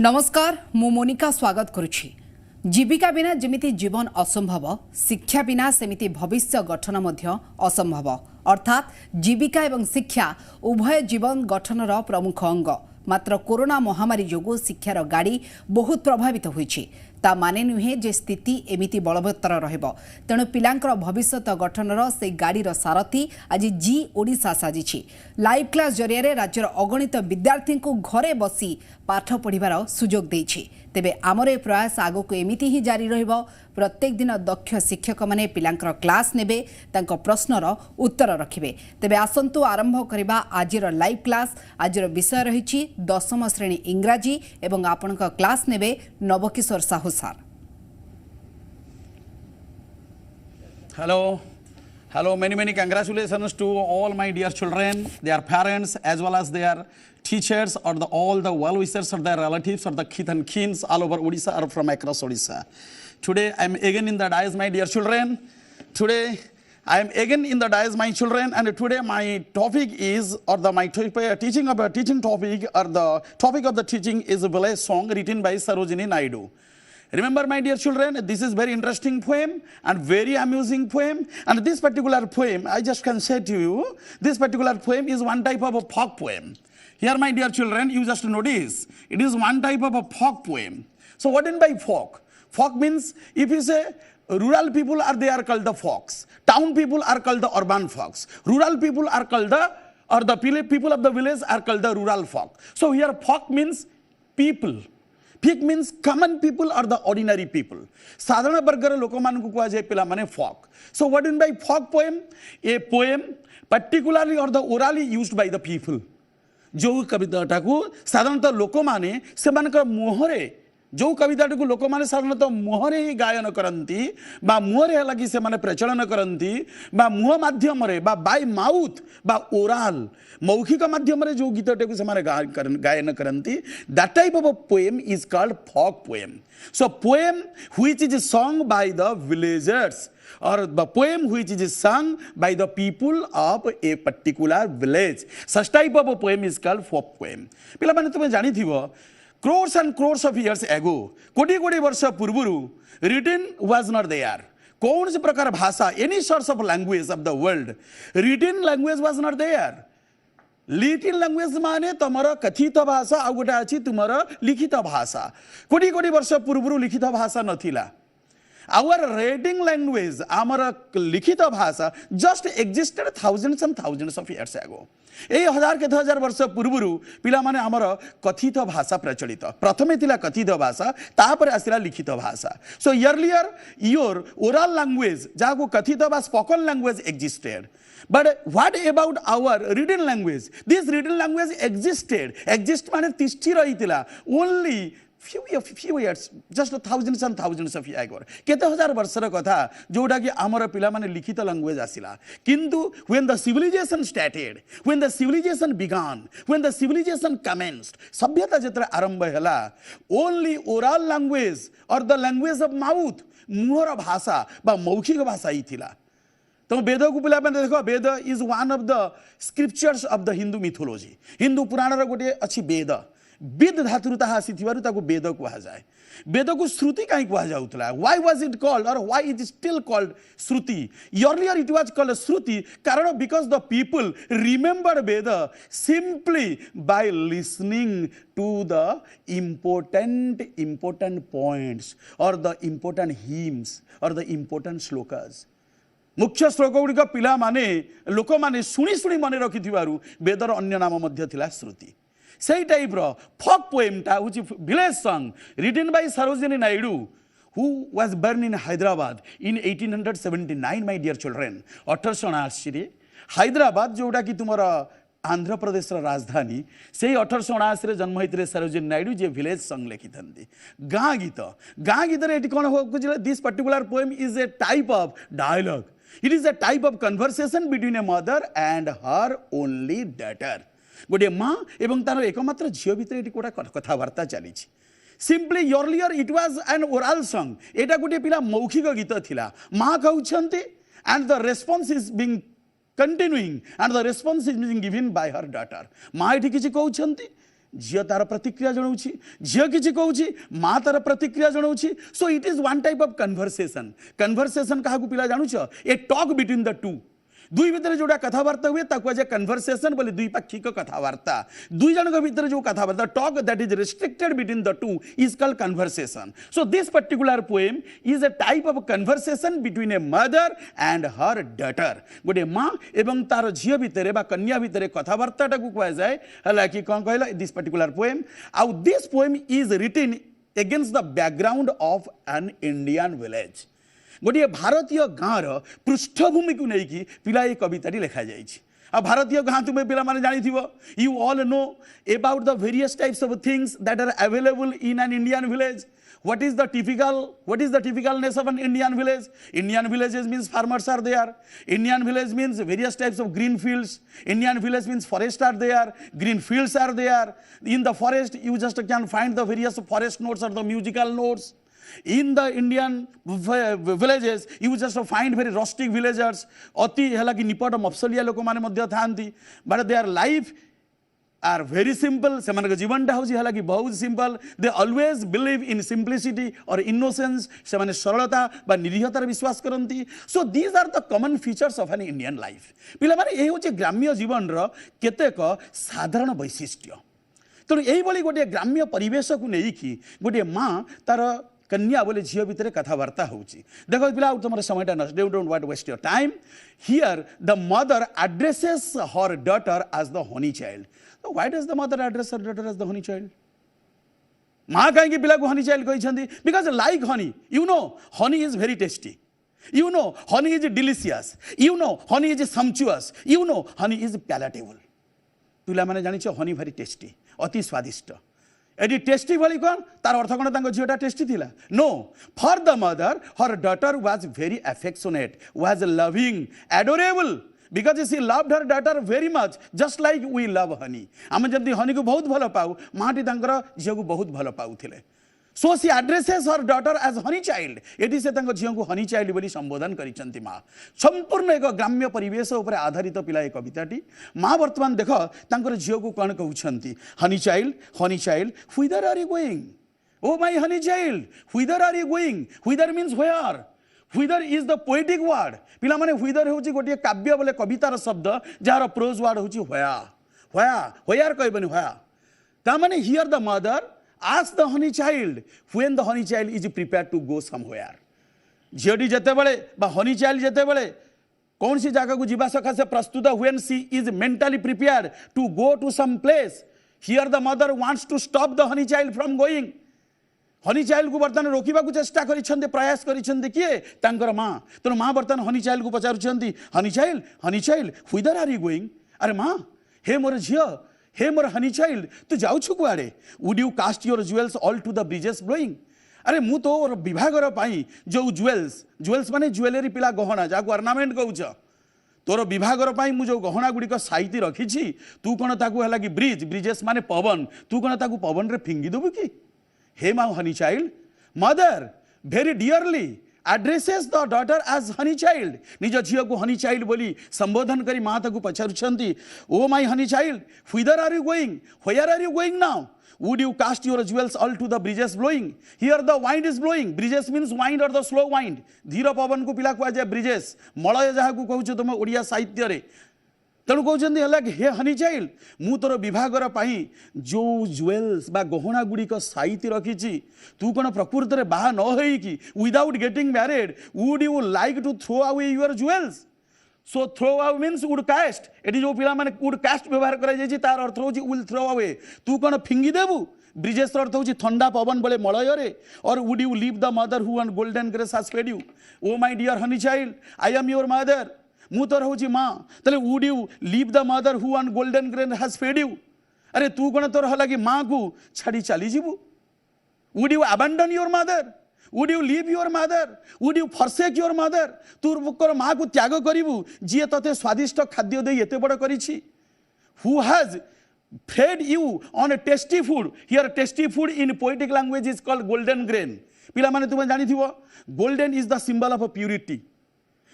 नमस्कार मु मोनिका स्वागत करुछि। जीविका बिना जेमिति जीवन असंभव शिक्षा बिना सेमिति भविष्य गठन मध्य असंभव अर्थात जीविका एवं शिक्षा उभय जीवन गठनर प्रमुख अंग। मात्र कोरोना महामारी जोगु शिक्षार गाड़ी बहुत प्रभावित होइछि। ता माने नुहे जे स्थिति एमिति बलवत्तर रहइबो। तेणु पिलांकर भविष्यत गठनर से गाड़ीर सारथी आज जी ओडिशा साजिछि। लाइव क्लास जरिया राज्यर अगणित विद्यार्थी को घरे बसी पाठ पढ़िबार सुजोग देछि। तेबे आमर ए प्रयास आगो को एमिति ही जारी रहिबो। प्रत्येक दिन दक्ष शिक्षक माने पिलांकर क्लास नेबे, तांको प्रश्नर उत्तर रखिबे। तेबे आसंतु आरंभ करिबा आजिर लाइव क्लास। आजिर विषय रहिछि 10म श्रेणी इंग्राजी एवं आपनका क्लास नेबे Navkishore Sahu sir. Hello, many congratulations to all my dear children, their parents as well as their teachers or all the well-wishers or their relatives or the kith and kins all over Odisha or from across Odisha. Today I am again in the dais, my dear children. Today I am again in the dais, my children, and today my topic is teaching topic or the topic of the teaching is a village song written by Sarojini Naidu. Remember, my dear children, this is very interesting poem and very amusing poem. And this particular poem, I just can say to you, this particular poem is one type of a folk poem. Here, my dear children, you just notice, it is one type of a folk poem. So what do you mean by folk? Folk means, if you say, rural people they are called the folks. Town people are called the urban folks. Rural people are called the people of the village are called the rural folk. So here, folk means people. Folk means common people or the ordinary people. Sadhana bargar lokomanku kuha jaye pila mane folk. So what do you mean by folk poem? A poem particularly or the orally used by the people. जो कविताटा को साधारणतः लोक माने सेमानकर मोहरे जो कविताटा को लोक माने साधारणतः मोहरे ही गायन करंती बा मोहरे है लगी से माने प्रचलन करंती बा मुह माध्यम रे बा बाय माउथ बा ओरल मौखिक माध्यम रे जो गीतटे को से माने गायन करंती that type of a poem is called folk poem. So poem which is sung by the villagers or the poem which is sung by the people of a particular village. Such type of a poem is called folk poem. पिला माने तुमे जानी Thibaut crores and crores of years ago, कोटी वर्ष पूर्वरु written was not there. कौन से प्रकार भाषा any source of language of the world written language was not there. Little language माने तमर कथित भाषा आ गोटे अछि तुमर लिखित भाषा कोटी वर्ष पूर्व लिखित भाषा नथिला. Our writing language, our लिखित भाषा just existed thousands and thousands of years ago. ए हजार के 1000 वर्ष पूर्व पिला माने हमर कथित भाषा प्रचलित प्रथमे थिला कथित भाषा तापर आसिला लिखित भाषा. So earlier your oral language जाको कथित बा spoken language existed. But what about our written language? This written language existed. Exist माने तिष्ठि रहितिला only few years, just thousands and thousands of years ago. केते हजार वर्षर कथा जोटा कि आमर पिला माने लिखित लैंग्वेज आसिला. किंतु when the civilization started, when the civilization began, when the civilization commenced, सभ्यता जतरा आरंभ हला, only oral language or the language of mouth, मुहर भाषा बा मौखिक भाषा ही थिला. तो वेद को पिला माने देखो वेद is one of the scriptures of the Hindu mythology. Hindu पुराण रे गोटे अछि वेद. वेद धातुरता आसी थिबारु ताको वेद कुहा जाय. वेद को श्रुति काई कुहा जाउतला. Why was it called or why it is still called Shruti? Earlier it was called Shruti karan because the people remembered Veda simply by listening to the important points or the important hymns or the important shlokas. मुख्य श्लोक गुड़िक पिला माने लोक माने शुणी शुणी मन रखि वेदर अन्य नाम मध्य थिला श्रुति. सही टाइप रो folk poem टा which village song written by Sarojini Naidu who was born in Hyderabad in 1879 my dear children. 1879 रे हैदराबाद जोटा कि तुमर आंध्र प्रदेश राजधानी से 1879 रे जन्म होइतरे सरोजिनी नायडू जे विलेज सॉन्ग लिखिथंती. गाँ गीत रे एटी कोन हो कुछ this particular poem is a type of dialogue. It is a type of conversation between a mother and her only daughter. गोटे माँ एवं तार एकमात्र झील भितर ये गोटा कथबार्ता चली. Simply earlier it was an oral song. एटा गोटे पिला मौखिक गीत थिला. माँ कहउछंती and the response is being continuing and the response is being given by her daughter. माँ एठी किछि कहउछंती झील तार प्रतिक्रिया जनाऊँगी झील किसी कहूँ माँ तार प्रतिक्रिया जनाऊँगी so it is one type of conversation क्या पिला जानूच a talk between the two दुई भितर जोड़ा कथबार्ता हुए आज कन्भरसेशन बोले द्विपाक्षिक कथबार्ता दुई जन भितर जो कथबार्ता talk that is restricted between the two is called conversation so this particular poem is a type of conversation between a mother and her daughter गोटे माँ एवं तार झील भितर कन्या भितर कथबार्ता कह जाए है कि कौन कहला दिस पर्टिकुलर पोएम आउ this poem is written against the background of an Indian village गोटे भारतीय गाँव पृष्ठभूमि को लेकिन पिला ये कविता लिखा जाए भारतीय गाँ तुम्हें पिला माने जानी थी you all know about the various types of things that are available in an Indian village what is the typicalness of an Indian village? Indian villages means farmers are there. Indian village means various types of green fields. Indian village means forests are there, green fields are there. In the forest you just can find the various forest notes or the musical notes. In the Indian villages you just find very rustic villagers अति है कि निपट मफसलिया लोक मैंने था but their life are very simple से जीवनटा हूँ कि बहुत simple they always believe in simplicity और इनोसेंस से सरलता बा निरीहतार विश्वास करती so these are the common features of an Indian life पिला माने ये हूँ ग्राम्य जीवन केतेक साधारण वैशिष्ट्य तेणु यही गोटे ग्राम्य परिवेश को लेकिन गोटे माँ तार कन्या बोले झील भितर कथबार्ता होची देखो पिला तुम समयटा नष्ट don't want waste your time here the mother addresses her daughter as the honey child So why does the mother address her daughter as the honey child? माँ कहीं पिला को honey child कही because like honey, you know, honey is very tasty. You know, honey is delicious. You know, honey is sumptuous. You know, honey is palatable. पिला माने जानी छो honey very tasty, अति स्वादिष्ट. एडी टेस्टी भली कौन तार अर्थ कौन तांको झीलटा टेस्टी थिला no for the mother her daughter was very affectionate was loving adorable because she loved her daughter very much just like we love honey आम जब हनी को बहुत भल पाऊ माटी तांकर झील को बहुत भल पाउथिले so she addresses her daughter as honey child eighty से तांको झील को honey child बोली संबोधन करिसंती माँ संपूर्ण एक ग्राम्य परिवेश उपर आधारित पिला एक कविताटी माँ वर्तमान देख तांकर झील को कौन कहउछंती honey child whither are you going oh my honey child whither are you going whither means where whither is the poetic word पिला माने whither होची गोटे काव्य बोले कवितार शब्द जार प्रोज वर्ड होची where कहबनी where ता माने here the mother ask the honey child when the honey child is prepared to go somewhere झीलटी जेते बेले बा honey child जेते बेले कौन सी जगह को जीवा सकाशे प्रस्तुत when she is mentally prepared to go to some place here the mother wants to stop the honey child from going Honey child को बर्तमान रोकवा चेष्टा कर प्रयास कर माँ तेणु माँ बर्तमान हनी चाइल्ड को पचारुंट honey child whither are you going अरे माँ हे मोर झील हे मोर हनी चाइल्ड तू जाऊँ कुआड़े would you cast your jewels all to the breezes blowing अरे मु तो विभागर जो ज्वेल्स माने ज्वेलरी पिला गहना जहाँ अर्नामेंट कहूच तोर विभागर मु जो गहना गुड़िक साइती रखी तू कौन ताकू है कि ब्रिजेस माने पवन तू कौन ताकू पवन रे फिंगी देबू कि हे माँ honey child mother very dearly addresses the daughter as honey child निज झील को honey child बोली संबोधन करी माँ ताकू पचारुंट oh my honey child whither are you going where are you going now would you cast your jewels all to the breezes blowing here the wind is blowing breezes means wind or the slow wind धीर पवन को पिला कह जाए bridges Malay जहाँ को कहूँ तुम ओडिया साहित्य रे तेणु कहते है कि हे हनी चाइल्ड मु तोर विभागर जो ज्वेल्स बा गहना गुड़िक साइती रखी तू कौन प्रकृत में बाहा न होइकी without getting married would you like to throw away your jewels so throw away means would cast ये जो पिला माने वुड कास्ट व्यवहार कर तार अर्थ हूँ विल थ्रो अवे तू कौन फिंगी देबू ब्रिजेस अर्थ हूँ ठंडा पवन बोले मलय और would you leave the mother who and golden grace has fed you O my dear honey child I am your mother मु तो हूँ माँ तेल would you leave the mother who and golden grain has fed you अरे तू कौन तोर है कि माँ को छाड़ी चली जीवु would you abandon your mother would you leave your mother would you forsake your mother तू माँ को त्याग करू जी ते स्वादिष्ट खाद्य दे एत बड़ कर who has fed you on A tasty food here tasty food in poetic language is called golden grain पिला माने तुम जानी golden is the symbol of purity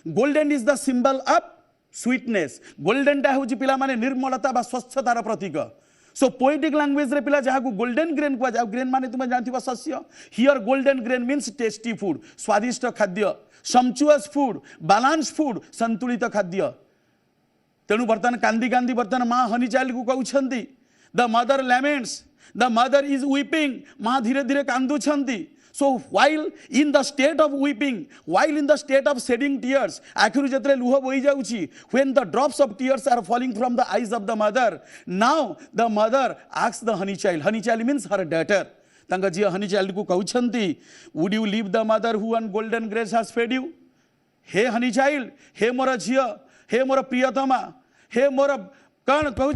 golden is the symbol of sweetness golden टा हूँ पिला माने निर्मलता बा स्वच्छतार प्रतीक सो पोएटिक लैंग्वेज रे पिला जहाँ को गोल्डन ग्रेन कुआ जाओ ग्रेन माने तुम जानथिबा शस्य here golden grain means tasty food स्वादिष्ट खाद्य सम्चुअस फूड बैलेंस फूड संतुलित खाद्य तेणु बर्तमान कांदी कांदी बर्तमान माँ हनी चाइल्ड को कहउछंती the mother laments the mother is weeping माँ धीरे धीरे कांदुछंती so while in the state of weeping while in the state of shedding tears आखिर जतरे लुह बोई जाउची when the drops of tears are falling from the eyes of the mother now the mother asks the honey child means her daughter तंग जी Honey child को कहउछंती would you leave the mother who on golden grace has fed you हे honey child हे मोर झियो हे मोर प्रियतमा हे मोर कौन कहूँ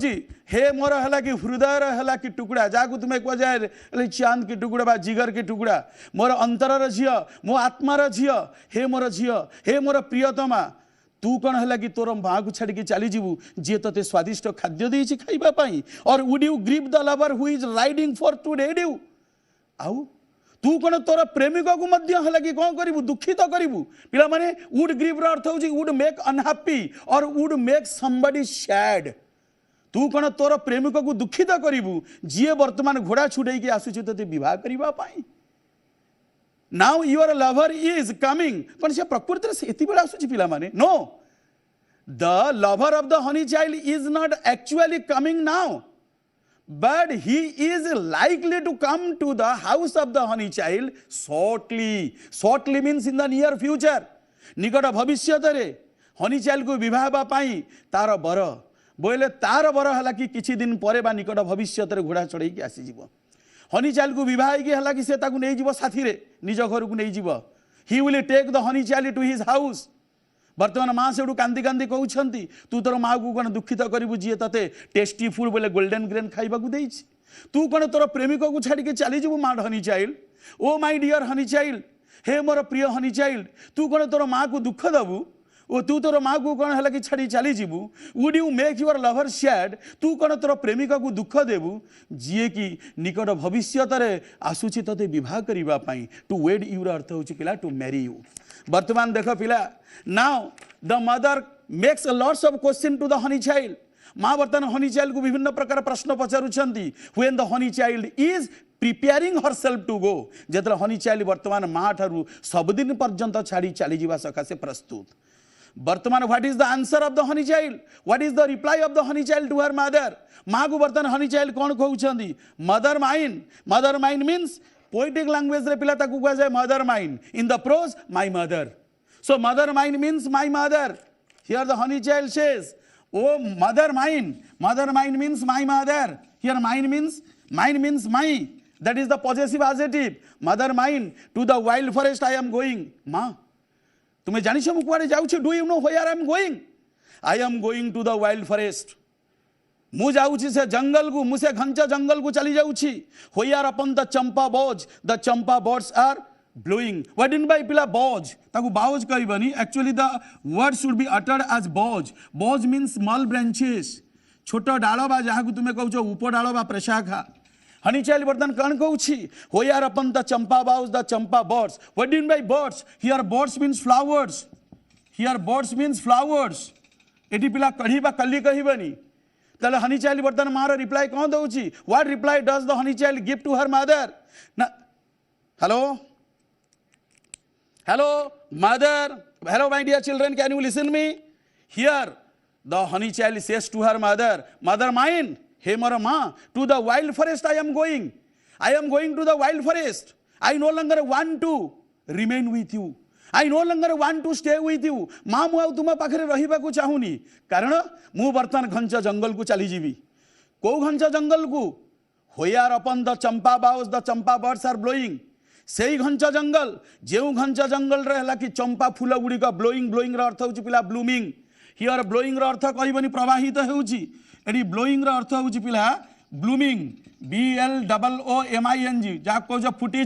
हे मोर है कि हृदय है कि टुकड़ा जहाँ तुम्हें कह जाए चांद की टुकड़ा बा जिगर की टुकड़ा मोर अंतरर झियो मो आत्मार झियो हे मोर झियो हे मोर प्रियतमा तू कौन है कि तोर माँ को छाड़ी चली जीवु जी ते स्वादिष्ट खाद्य देछि खाइबापी और would you grieve the lover who is riding for to dead you आउ तू कौन तोर प्रेमिक को मध्य है कि कौन करू दुखित करू पिला माने वुड ग्रीव अर्थ हूँ वुड मेक अनहैप्पी और वुड मेक समबडी सैड तू कौन तोर प्रेमिक को दुखित करू जी वर्तमान घोड़ा छुड़े आसुची ते विवाह करने now your lover is coming कौन से प्रकृति से एति बेला आसुची पिला माने know the lover of the honey child is not actually coming now but he is likely to come to the house of the honey child shortly means in the near future निकट भविष्य रे Honey child को विवाह पाई तार बर बोले तार बर है कि किछि दिन परे बा निकट भविष्य रे घोड़ा चढ़ई के आसी जीवो हनी चाइल्ड को विवाह की है कि से ताकू नहीं जीवो साथी रे निज घर को नहीं जीवो he will take the honey child to his house बर्तमान माँ से कांदी कांदी कहउछंती तू तोर माँ को कौन दुखित करू जी ते टेस्टी फूड बोले गोल्डन ग्रेन खाइबा को देछि तू कौन तोर प्रेमिक को छाड़ी के चली जीवु माँ honey child O my dear honey child हे मोर प्रिय हनी चाइल्ड तू कौन तोर माँ को दुख दबु ओ तू तोर माँ को कौन है कि छाड़ी चली जीवु would you make your lover sad तू कौन तोर प्रेमिका को दुख देबु जी कि निकट भविष्य आसुची ते विवाह करने टू वेड यूर अर्थ हूँ पिला टू मैरी यू वर्तमान देख पिला now the mother makes lots of question to the honey child माँ वर्तमान हनी चाइल्ड को विभिन्न प्रकार प्रश्न पचारुछंती when the honey child is preparing herself to go जेतले हनी चाइल्ड वर्तमान माँ ठारू सबदिन पर्यंत छाड़ी चली जीवा सकाशे प्रस्तुत वर्तमान what is the answer of the honey child what is the reply of the honey child to her mother माँ को वर्तमान हनी चाइल्ड कौन कहउछंती mother mine means poetic language रे पिला ताकू कह जाए mother mine in the prose my mother so mother mine means my mother here the honey child says O mother mine means my mother here mine means my that is the positive adjective mother mine to the wild forest I am going माँ तुम्हें जानिछ मु कुआडे जाउछि do you know where I am going to the wild forest मु जाउछि से जंगल को मुसे घंचा जंगल को चली जाउछि होयार अपन the champa birds are blowing what in by पिला बॉज ताकू बाउज कहबनी actually the word should be uttered as boughs means small branches छोट डाल बा जहाँ को तुम्हें कहउछ उप डाल बा प्रशाखा हनी चाइल्ड बर्तमान कौन कहउछि होयार अपन the champa birds what in by birds here birds means flowers एटी पिला कढ़ी बा कल्ली कहबनी ताले हनी चाइल्ड बर्तमान मार रिप्लाई कौन दउछि what reply does the honey child give to her mother hello mother hello my dear children can you listen me here the honey child says to her mother mine हे मोर माँ to the wild forest I am going to the wild forest I no longer want to remain with you I no longer want to stay with you माँ मु तुम पाखे रहा चाहूनी कारण मु बर्तमान घंच जंगल को चली जीवी कौ घंच जंगल को होयार अपन the champa birds are blowing से घंच जंगल जो घंच जंगल रे कि चंपा फूल गुड़िक ब्लोइंग अर्थ हूँ पिला ब्लूमिंग हियर ब्लोइंग अर्थ कहबनी प्रवाहित होउची एडी ब्लोइंग अर्थ हूँ पिला ब्लूमिंग BLOOMING जहाँ कह फुटी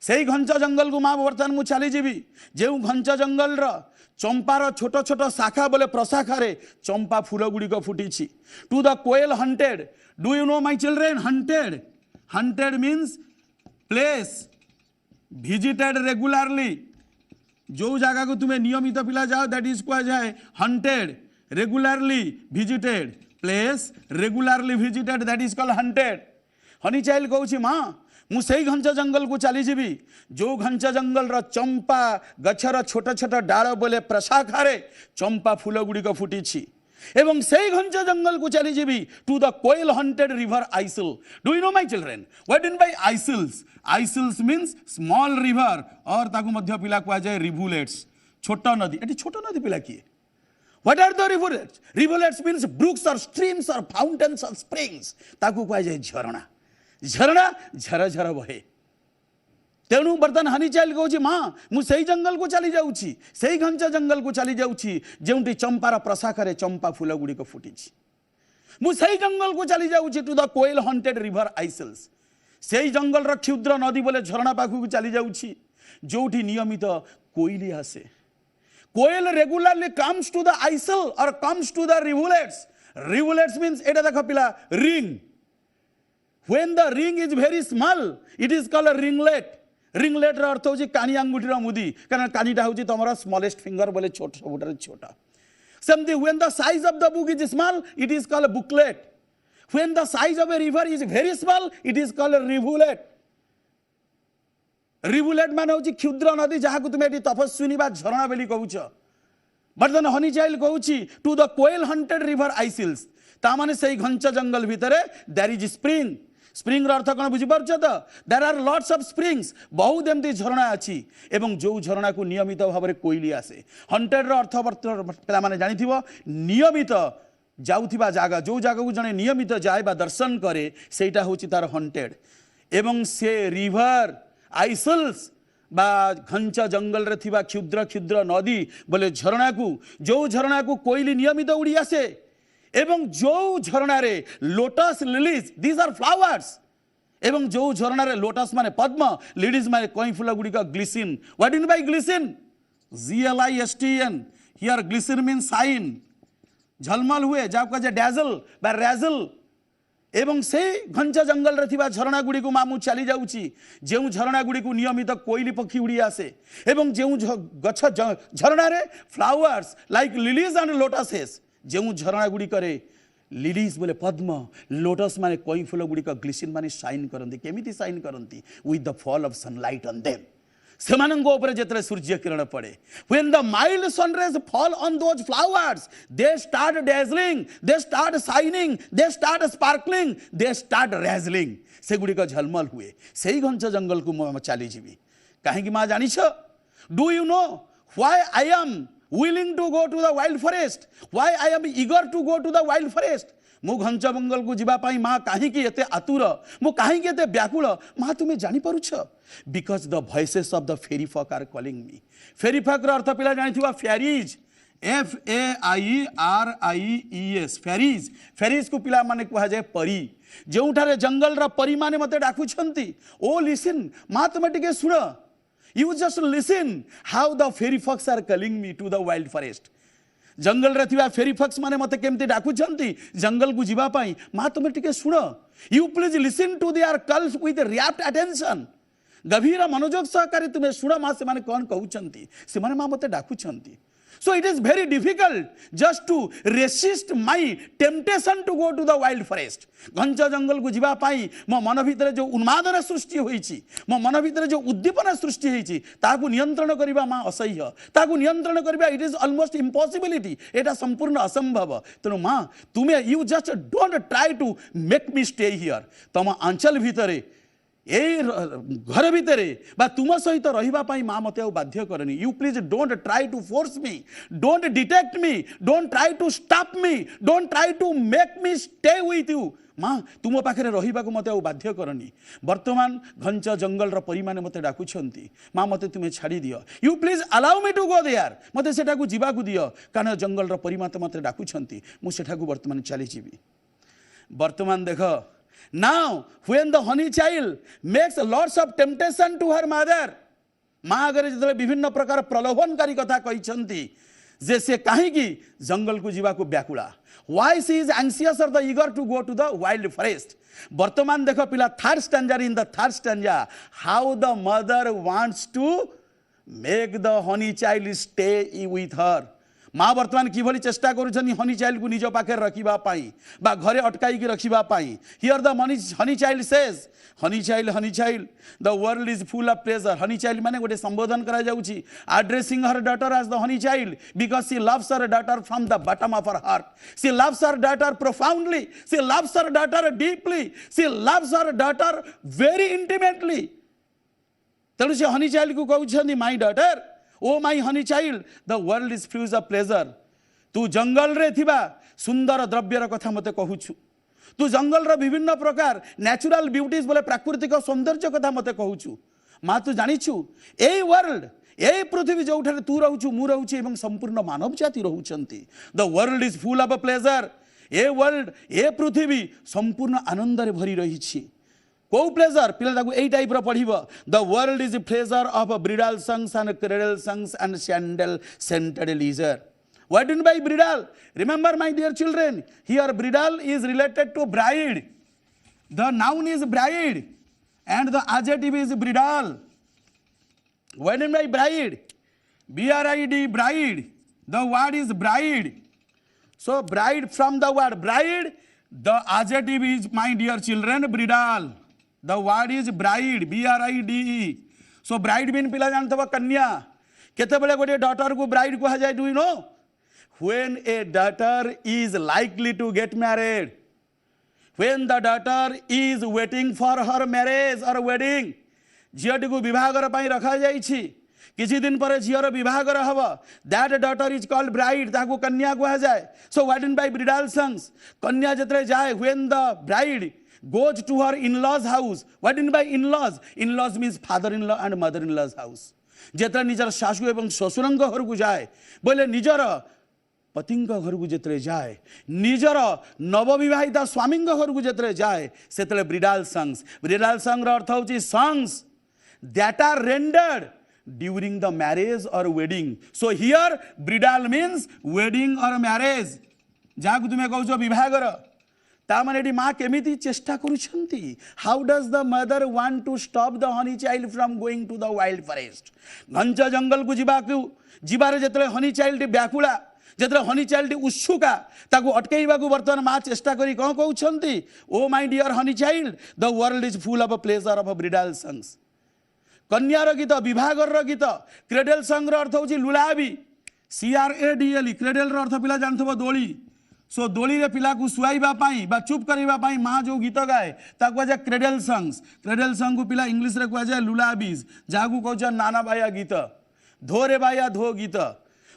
से घंच जंगल को माँ बर्तमान मु चली जीवी जो घंच जंगल चंपार छोट छोट शाखा बोले प्रशाखा रे चंपा फूल गुड़िक फुटी to the koel haunted do you know my children haunted means place visited regularly जो जगह को तुम्हें नियमित पिला जाओ दैट इज कह जाए haunted regularly visited place regularly visited, that is called hunted. Honey child कहूँ माँ मु से घंच जंगल को चली जीवी जो घंच जंगल रो चंपा गछर छोट छोट डाल बोले प्रशाखारे चंपा फूल गुड़िक फुटी एवं से घंच जंगल को चली जीवी to the koel haunted river isle. Do you know my children what in by isles? Isles means small river और ताकू मध्य पिला कुआ जाए रिवुलेट्स, छोट नदी. एटी छोट नदी पिला किए? What are the rivulets? Rivulets means brooks or streams or fountains or springs. ताकू कुआ जाए झरणा. झरणा झर झर बहे. तेणु बर्तन हनी चाइल्ड कहूँ माँ मु से जंगल को चली जाऊँगी से घंच जंगल को चली जाऊँगी जोटी चंपार प्रशाखारे चंपा फूल गुड़िक फुटी. मु से जंगल को चली जाऊँगी to the koel haunted river isles. से जंगल रो क्षुद्र नदी बोले झरणा पाखु चली जाऊँगी जोटी नियमित कोयली आसे. Coil regularly comes to the aisle or comes to the rivulets. Rivulets means eta dekho pila ring. When the ring is very small, it is called a ringlet. Ringlet ର अर्थ होची कानी अंगुठी मुदी कारण कानीटा होची तमरा smallest finger बोले छोट सबुठारे छोटा. Something when the size of the book is small, it is called a booklet. When the size of a river is very small, it is called a rivulet. Rivulet मान हूँ क्षुद्र नदी जहाँ को तुम्हें तपस्विनी बा झरणा बोली कहूच. बर्तन हनी चाइल्ड कहूँ to the koel haunted river isles. तामाने से घंच जंगल भितर देयर इज स्प्रिंग. स्प्रिंग रो अर्थ कौन बुझीपार तो there are lots of springs. बहुत एमती झरणा अच्छी एवं जो झरणा को नियमित भाव में कोयली आसे. हंटेड रो अर्थ पे मैंने जानी नियमित जाऊथिबा जागा जो जगह को जने नियमित जाए बा दर्शन करे सेटा होची तार हंटेड. एवं से रिवर आइसल्स बा घंच जंगल रे थिबा क्षुद्र क्षुद्र नदी बोले झरणा को जो झरणा को कोयली नियमित उड़ी आसे एवं जो झरणा रे lotus lilies these are flowers एवं जो झरणा रे लोटस माने पद्म लिलीज माने कई फूल गुडी का glisten. What in by glisten? GLISTN. Here glisten mean shine. झलमल हुए जाब का जे डैजल बा रैजल. एवं से घंच जंगल रे थिबा झरणा गुडी को मामू चली जाउची जेउ झरणा गुडी को नियमित कोयली पक्षी उड़ी आसे एवं जेउ गछ झरणा रे flowers like lilies and lotuses जेउ झरणा गुडी करे लिलीज बोले पद्म लोटस माने कोई फूल गुडी का ग्लिसिन माने शाइन करंती. केमिति शाइन करंती? With the fall of sunlight on them. सेमानंगो ऊपर जेतरे सूर्य किरण पड़े when the mild sun rays fall on those flowers they start dazzling, they start shining, they start sparkling, they start razzling. से गुडी का झलमल हुए सही घंच जंगल को चली जीवी कहीं माँ जानी छ? Do you know why I am willing to go to the wild forest? Why I am eager to go to the wild forest? मु घंच जंगल को जीवा पाई माँ कहीं एते आतुर मु कहीं एते व्याकुल माँ तुम्हें जानी पारुछ? Because the voices of the fairy folk are calling me. Fairy folk रो अर्थ पिला जानी थिबा फेरीज. FAIRIES fairies. फेरीज को पिला माने कहा जाए परी. जोठारे जंगल रा परी माने मते डाकुछंती. ओ लिसन माँ तुम्हें टिके सुन. You just listen how the fairy folks are calling me to the wild forest. जंगल रे थिबा फेरी फॉक्स माने मते केमती डाकुछंती जंगल को जीवा पाई माँ तुम्हें टिके सुन. You please listen to their calls with rapt attention. गभीर मनोयोग सहकारी तुम्हें शुण माँ से माने कौन कहउछंती से माने माँ मते डाकुछंती. So it is very difficult just to resist my temptation to go to the wild forest. घंच जंगल को जीवा पाई मो मन भितर जो उन्मादना सृष्टि होईची मो मन भितर जो उद्दीपना सृष्टि होईची ताकू नियंत्रण करिबा माँ असह्य. ताकू नियंत्रण करिबा इट इज ऑलमोस्ट इम्पॉसिबिलिटी. एटा संपूर्ण असंभव. तेणु माँ तुम्हें you just don't try to make me stay here. तम आंचल भितरे ए घर भितर बा तुम सहित रहिबा पाई माँ मते बाध्य करनी. You please don't try to force me, don't detect me, don't try to stop me, don't try to make me stay with you. माँ तुम पाखे रहिबा को मते बाध्य करनी. वर्तमान घंच जंगल रो परी माने मते डाकुछंती माँ मते तुम्हें छाड़ी दियो. You please allow me to go there. मते सेटा को जीवा को दियो कारण जंगल रो परी माते मते डाकुछंती मु सेटा को वर्तमान चली जीवी. वर्तमान देखो now when the honey child makes lots of temptation to her mother. माँ अगर जो विभिन्न प्रकार प्रलोभनकारी कथा कही जे से कहीं जंगल को जीवा को व्याकुला. Why she is anxious or the eager to go to the wild forest. वर्तमान देखो पिला third stanza. in the third stanza how the mother wants to make the honey child stay with her. माँ बर्तमान किभली चेष्टा करुछन् Honey child को निज पाखे रखिबा पाई बा घरे अटकाई की रखिबा पाई। Here the honey child says honey child the world is full of pleasure. Honey child माने गोटे संबोधन करा जाउची addressing her daughter as the honey child because she loves her daughter from the bottom of her heart. She loves her daughter profoundly, she loves her daughter deeply, she loves her daughter very intimately. तेणु से honey child को कहउछन्ती my daughter, O my Honey child the world is fuse of pleasure. तू जंगल रे थिबा सुंदर द्रव्यर कथा मते कहूछु, तू जंगल रो विभिन्न प्रकार नेचुरल ब्यूटीज बोले प्राकृतिक सौंदर्य कथा मते कहूछु। माँ तू जानिछु एई वर्ल्ड एई पृथ्वी जोठारे तू रहूछु मु रहूछि एवं संपूर्ण मानव जाति रहउछन्ती। The world is full of pleasure. ए वर्ल्ड ए पृथ्वी संपूर्ण आनंद रे भरी रहिछि। को प्लेजर पिला ताकू एई टाइप रो पढिबो। The world is pleasure of bridal songs and cradle songs and sandal scented leisure. What do you mean by bridal? Remember, my dear children, here bridal is related to bride. The noun is bride and the adjective is bridal. What do you mean by bride? B-R-I-D, bride. The word is bride. So bride, from the word bride, the adjective is, my dear children, bridal. The word is bride, B-R-I-D-E. So bride mean पिला जानते हो कन्या। केते बड़े गोटे daughter को bride कहा जाए, do you know? When a daughter is likely to get married, when the daughter is waiting for her marriage or wedding, झीटी को विवाहर रखा जाइछि, किछि दिन पर झीर विवाहर hub, that daughter is called bride, ताको कन्या कहा जाए। So what in by bridal songs? कन्या जतरे जाए, when the bride goes to her in-laws house, what in by in-laws? In-laws means father-in-law and mother-in-law's house। जतरे निजर सासु एवं ससुरंग घर को जाए, बोले निजर पतिंग घर को जितरे जाए, निजर नवविवाहिता स्वामींग घर को जितरे जाए, सेतले ब्रिडाल सॉन्ग्स। ब्रिडाल सॉन्ग रो अर्थ होची songs that are rendered during the marriage or wedding. So here bridal means wedding or marriage। जाकु तुमे कहउछो विवाहगर, ता माने एटी मां केमिति चेष्टा करूछंती। How does the mother want to stop the honey child from going to the wild forest. घंच जंगल को जिबारे जेतले हनी चाइल्ड व्याकुला, जेतले हनी चाइल्ड उत्सुका, ताकू अटकेइबाकू वर्तमान मां चेष्टा करी कोन कहउछंती, O my dear honey child the world is full of pleasure of bridal songs. कन्यार गीत, विवाहर गीत। क्रेडल सॉन्ग रो अर्थ होची लुलाबी, CRADLE। क्रेडल रो अर्थ पिला जानथबो दोली। सो दोली रे पिला को सुआइबा पाई बा चुप करबा पाई मां जो गीत गाए ताकू जे क्रेडल सॉन्ग्स। क्रेडल सॉन्ग को पिला इंग्लिश रे कहै जे लुलाबीज, जाकू कहै जे नाना बाया गीत, धोरे बाया धो गीत,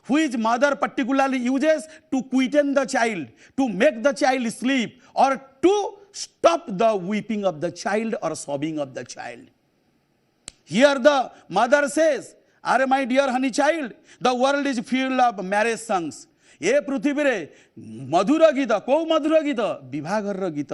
which mother particularly uses to quieten the child, to make the child sleep, or to stop the weeping of the child or sobbing of the child. Here the mother says, "Are my dear honey child, the world is full of marriage songs." ए पृथ्वी रे मधुर गीत, को मधुर गीत? विवाहर गीत।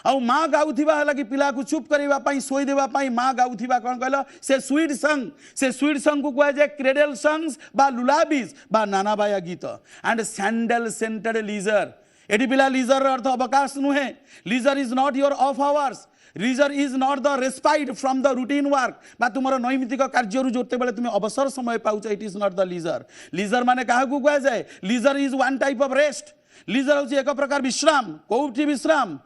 आउ माँ गाउथिबा हला कि पिला को चुप करिबा पाई, सोई देबा पाई माँ गाउथिबा कोन कहलो, से स्वीट सॉन्ग। से स्वीट सॉन्ग को कहै जे क्रेडल सॉन्ग्स बा लुलाबीज बा नाना बाया गीत। And sandal scented leisure. एटी पिला लीजर अर्थ अवकाश नुहे। Leisure is not your off hours. Leisure is not the respite from the routine work, बा तुमर नैमित्तिक कार्य जोते बेले तुम अवसर समय पाउछ, it is not the leisure. Leisure माने काहा को कहै जाय? Leisure is one type of rest. Leisure होची एक प्रकार विश्राम। कोउठी विश्राम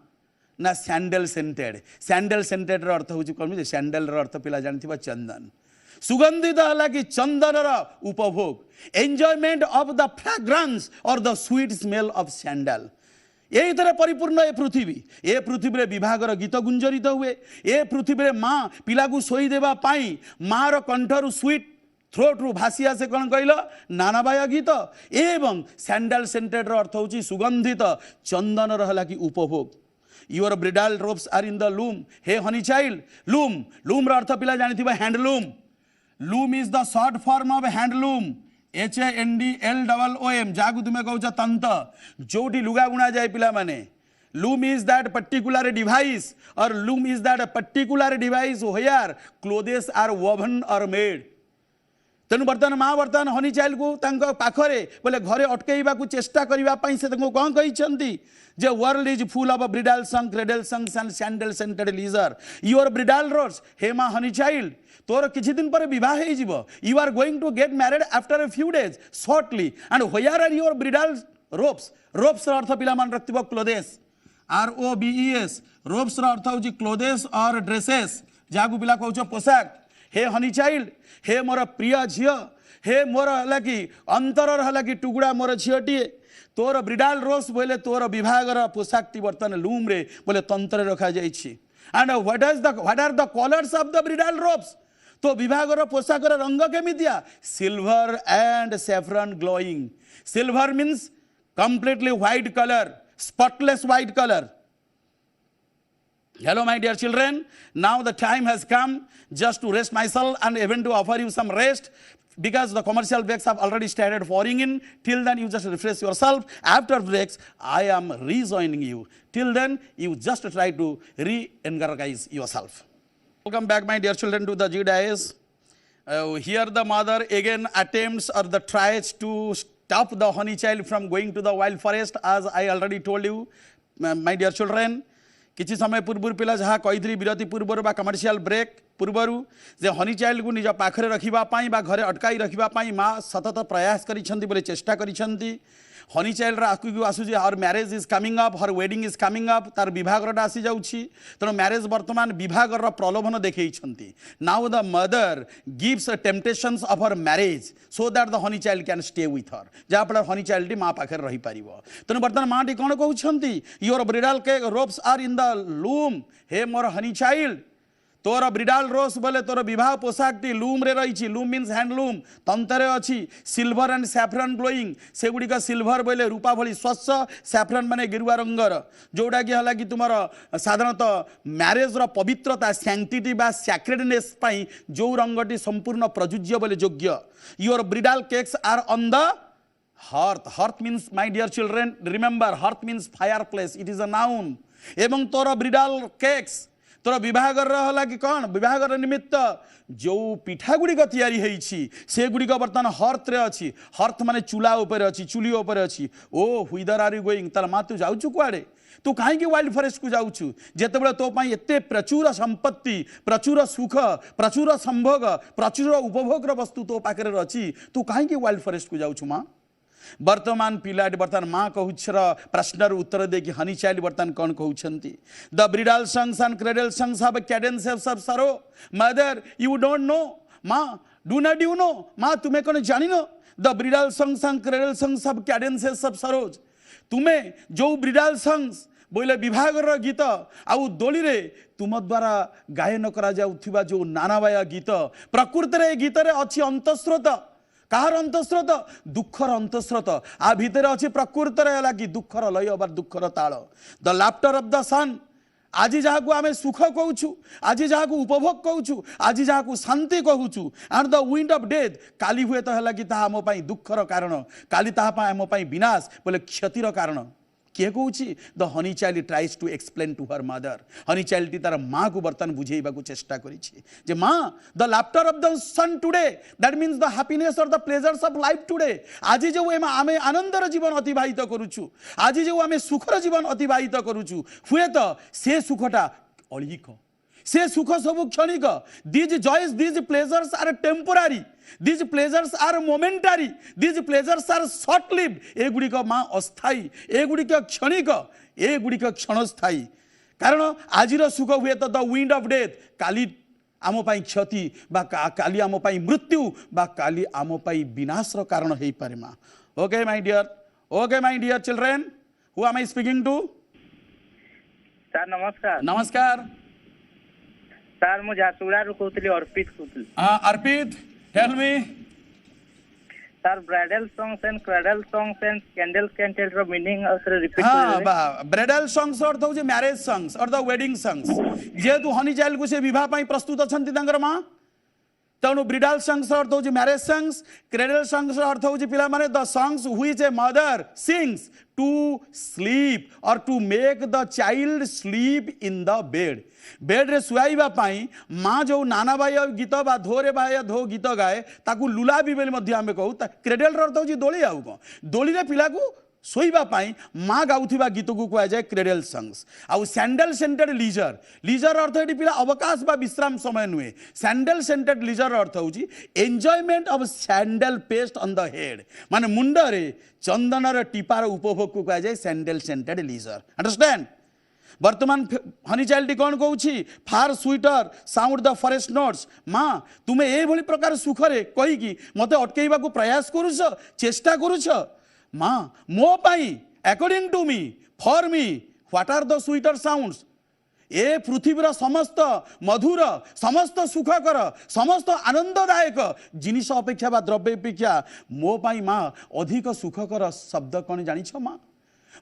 ना सैंडल सेंटेड। सैंडल सेंटेड रो अर्थ होची कोन? सैंडल रो अर्थ पिला जानथिबा चंदन। सुगंधित हला कि चंदन रो उपभोग, एंजॉयमेंट ऑफ द फ्रेग्रेंस और the sweet smell of sandal. यही तरह परिपूर्ण ए पृथ्वी। ए पृथ्वी रे विवाहर गीत गुंजरित हुए। ए पृथ्वी रे माँ पिला को सोई देबा पाई माँ रो कंठरु स्वीट थ्रोट रु भासी आसे कौन कहल? नानाबाया गीत। एवं सैंडल सेंटेड रो अर्थ होची सुगंधित चंदन रहला कि उपभोग। Your bridal robes are in the loom. हे हनी चाइल्ड, लूम। लूम रो अर्थ पिला जानिथिबा handloom. Loom is the short form of handloom, HANDLOOM। जाकू तुमे कहउछ तंत, जोटी लुगा बुना जाए पिला माने। Loom is that particular device, और loom is that particular device where clothes are woven और मेड। तेणु बर्तमान माँ बर्तमान हनी चाइल्ड को पाखरे बोले घरे अटकैवा को चेष्टा करने से कौन कहते जे world is full of bridal song cradle songs and sandal scented leisure your bridal robes हे माँ हनी चाइल्ड तोर किछि दिन पर विवाह you are going to get married after a few days shortly and where are your bridal robes robes अर्थ पिला मान रखिबो क्लोथेस ROBES रोप्स अर्थ होची क्लोथेस और ड्रेसेस जागु पिला कहउछो पोशाक हे हनी चाइल्ड हे मोर प्रिय झियो हे मोर हला कि अंतर हला कि टुकुड़ा मोर झियोटीए तोर ब्रिडाल रोज बोले तोर विभागर पोशाकटी बर्तन लूम रे बोले तंत्र रखा जाइछि and what are the colours of the bridal robes तो विभागर पोशाकर रंग केमितिया silver and saffron glowing silver means completely white colour spotless white color. Hello my dear children, now the time has come just to rest myself and even to offer you some rest because the commercial breaks have already started pouring in. Till then you just refresh yourself. After breaks I am rejoining you. Till then you just try to re-energize yourself. Welcome back my dear children to the G-Dias. Here the mother again attempts or the tries to stop the honey child from going to the wild forest as I already told you my dear children. किछि समय पूर्व पिला जहाँ कही विरति पूर्वर बा commercial break पूर्वर जे Honey child को निज पाखरे रखिबा पाई बा घरे अटकाई रखिबा पाई माँ सतत प्रयास करिसेंती बोले चेष्टा करिसेंती हनी चाइल्ड आगू आसूची her marriage is coming up her wedding is coming up तार विभागरटा आसी जाउछि तेणु मैरेज वर्तमान विभागर प्रलोभन देखैछंती now the mother gives temptations of her marriage so that the honey child can stay with her जहाँ फल हनी चाइल्ड माँ पाखे रही पार तेणु बर्तमान माँ टी कौन कहते योर ब्रिडाल के ropes are in the loom हे मोर हनी चाइल्ड तोर ब्रिडाल रोज बोले तोर विवाह पोशाकटी लूम रे रही लूम मीन्स हैंडलूम तंतरे अच्छी सिल्वर एंड सैफरन ग्लोइंग से गुड़िक सिल्वर बोले रूपा भली स्वच्छ सैफरन माने गेरुआ रंगर जोटा कि हला कि तुमर साधारणतः मैरेज रो पवित्रता सैंक्टिटी बा सैक्रेडनेस पई जो रंगटी संपूर्ण प्रजुज्य बोले योग्य your bridal cakes are on the hearth means my dear children remember hearth means fireplace it is a noun एवं तोर ब्रिडाल केक्स तोर विभागर हला कि कौन विभागर निमित्त जो पिठा गुड़िक तैयारी से गुड़िक बर्तमान हर्थ रे अच्छी हर्थ माने चूल्हा उपर अच्छी चूली उपर अच्छी ओ व्हिदर आर यू गोइंग तार माँ तू जाऊँ कुआड़े तू कहीं वाइल्ड फॉरेस्ट को जाऊँ जितेबाला तो एत प्रचुर संपत्ति प्रचुर सुख प्रचुर संभोग प्रचुर उपभोग वस्तु तो पाखे अच्छी तू कहीं वाइल्ड फॉरेस्ट को जाऊँ माँ वर्तमान पिलाटी वर्तमान माँ कहूर प्रश्नर उत्तर देकी हनी चाइल्ड वर्तमान कौन कहते the bridal songs and cradle songs have cadences of sorrow mother you don't know माँ डू नॉट यू नो माँ तुम्हें कौन जानी know the bridal songs and cradle songs have cadences of sorrows तुम्हें जो ब्रिडाल संग्स बोले विभागर गीत आउ दोली रे तुम द्वारा गायन करा जाउथिबा जो नानाबाया गीत प्रकृति रे गीत रे अच्छी अंतस्रोत कहार अंतस्रोत दुखर अंतस्रोत आ भितर अच्छी प्रकृति लगी दुखर लय बा दुखर ताल द लाफ्टर ऑफ द सन आज जहाँ को आम सुख कहूँ आज जहाँ को उपभोग कहूँ आज जहाँ को शांति कहूँ and the wind of death काली हुए तो है कि आम दुखर कारण काली आम विनाश बोले क्षतिर कारण किए कहूँ the honey child tries to explain to her mother honey child तार माँ को बर्तमान बुझेबा को चेष्टा करी माँ the laughter of the sun today that means the happiness और the pleasures of life today आज जो आम आनंदर जीवन अतिवाहित करुचु आज जो आम सुखर जीवन अतिवाहित करुचु हुए तो से सुखटा अलिक से सुख सब क्षणिक these joys these pleasures are temporary these pleasures are momentary these pleasures are short lived ए गुड़िक माँ अस्थायी ए गुड़िक क्षणिक ए गुड़िक क्षणस्थायी कारण आज सुख हुए तो द विंड ऑफ डेथ काली आम क्षति बा काली आम मृत्यु बा काली आम विनाश कारण हो पारे माँ okay my dear children who am I speaking to sir नमस्कार नमस्कार सर मुझे झारसुगुड़ा रू कहते अर्पित कहते Arpit tell me sir bridal songs and cradle songs and candle candle रो मीनिंग और रिपीट ब्राइडल सॉन्ग्स अर्थ हो मैरेज सॉन्ग्स और द वेडिंग सॉन्ग्स जेहेतु हनी चाइल्ड को से विवाह पई प्रस्तुत अछंती तांगर मां तेणु ब्रिडाल सॉन्ग्स अर्थ हूँ मैरेज सॉन्ग्स, क्रेडल सॉन्ग्स अर्थ हूँ पिला माने the songs which a mother sings to sleep और to make the child sleep in the bed. Bed रे सुआइबा पाई माँ जो नाना भाई गीत बा धोरे भाई धो गीत गाए ताकू लुला भी बोली मध्य आमे कहू। क्रेडल अर्थ हूँ दोली आउ कौन दोली रे पिला को शोइबा पाई माँ गाउथिबा गीत को कह जाए क्रेडल सॉन्ग्स। आउ सैंडल सेंटेड लीजर, लीजर अर्थ ये पिला अवकाश बा विश्राम समय नुहे। सैंडल सेंटेड लीजर अर्थ हूँ enjoyment of sandal paste on the head माने मुंडरे चंदनर टीपार उपभोग को कह जाए सैंडल सेंटेड लीजर। अंडरस्टैंड। वर्तमान हनी चाइल्ड कौन कहूँ for sweeter sound the forest notes. माँ तुम्हें ये भली प्रकार सुखरे कहीकि मत अटकैबा को प्रयास करुछ चेष्टा करुछ। माँ मो पाई according to me for me what are the sweeter sounds. ए पृथ्वीर समस्त मधुर समस्त सुखकर समस्त आनंददायक जिनिस अपेक्षा बा द्रव्य अपेक्षा मो पाई माँ अधिक सुखकर शब्द कौन जानिछ माँ।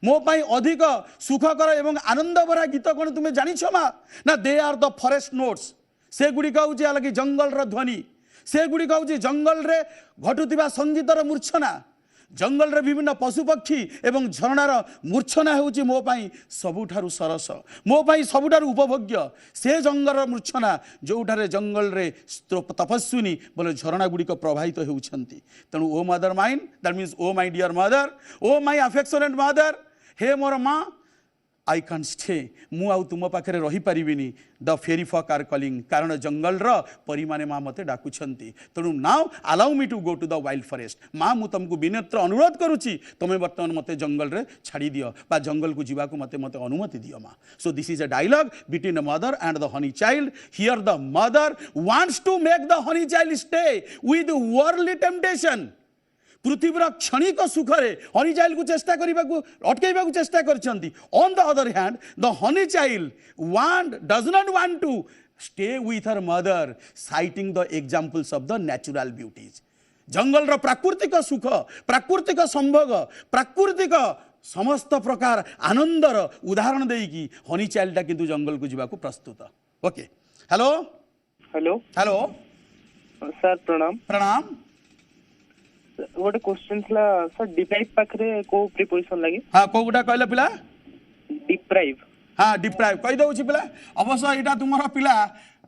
मो पाई अधिक सुखकर एवं आनंद भरा गीत कौन तुम्हें जानिछ माँ ना they are the forest notes. से गुड़िक हूँ अलग जंगल ध्वनि, से गुड़िक हूँ जंगल रे घटुवा संगीतर मूर्छना, जंगल रे विभिन्न पशु पक्षी एवं झरणार मूर्छना होउची मो पाई सबुठारु सरस, मो पाई सबुठारु उपभोग्य से जंगल मूर्छना जोठारे जंगल रे तपस्विनी बोले झरणा गुड़िक प्रभावित होउछंती। तेणु O mother mine that means O my dear mother, O my affectionate mother, हे मोर माँ आई कैन स्टे मु आउ तुम पाखे रही पारिबिनी the fairy folk are calling कारण जंगल परी माने माँ मते डाकुछंती। तेणु now allow me to go to the wild forest. माँ मु तुमको विनम्र अनुरोध करुची तुम बर्तमान मते जंगल रे छाड़ी दियो बा जंगल को जीवा को मते मते अनुमति दियो माँ। So this is a dialogue between the mother and the honey child. Here the mother wants to make the honey child stay with worldly temptation. पृथ्वीर क्षणिक सुखरे हनी चाइल्ड को चेष्टा करने को अटकैबा को चेष्टा करछंती। On the other hand the honey child does not want to stay with her mother citing the examples of the natural beauties. जंगल रो प्राकृतिक सुख प्राकृतिक संभोग प्राकृतिक समस्त प्रकार आनंदर उदाहरण देकी हनी चाइल्ड किंतु जंगल को जीवा को प्रस्तुत। Okay hello hello hello sir प्रणाम। प्रणाम। गोटे क्वेश्चन थला सर डिप्राइव पाखरे को प्रीपोजिशन लागे। हाँ को गुटा कहले पिला डिप्राइव। हाँ डिप्राइव कहि दउछि पिला अवश्य एटा तुमरा पिला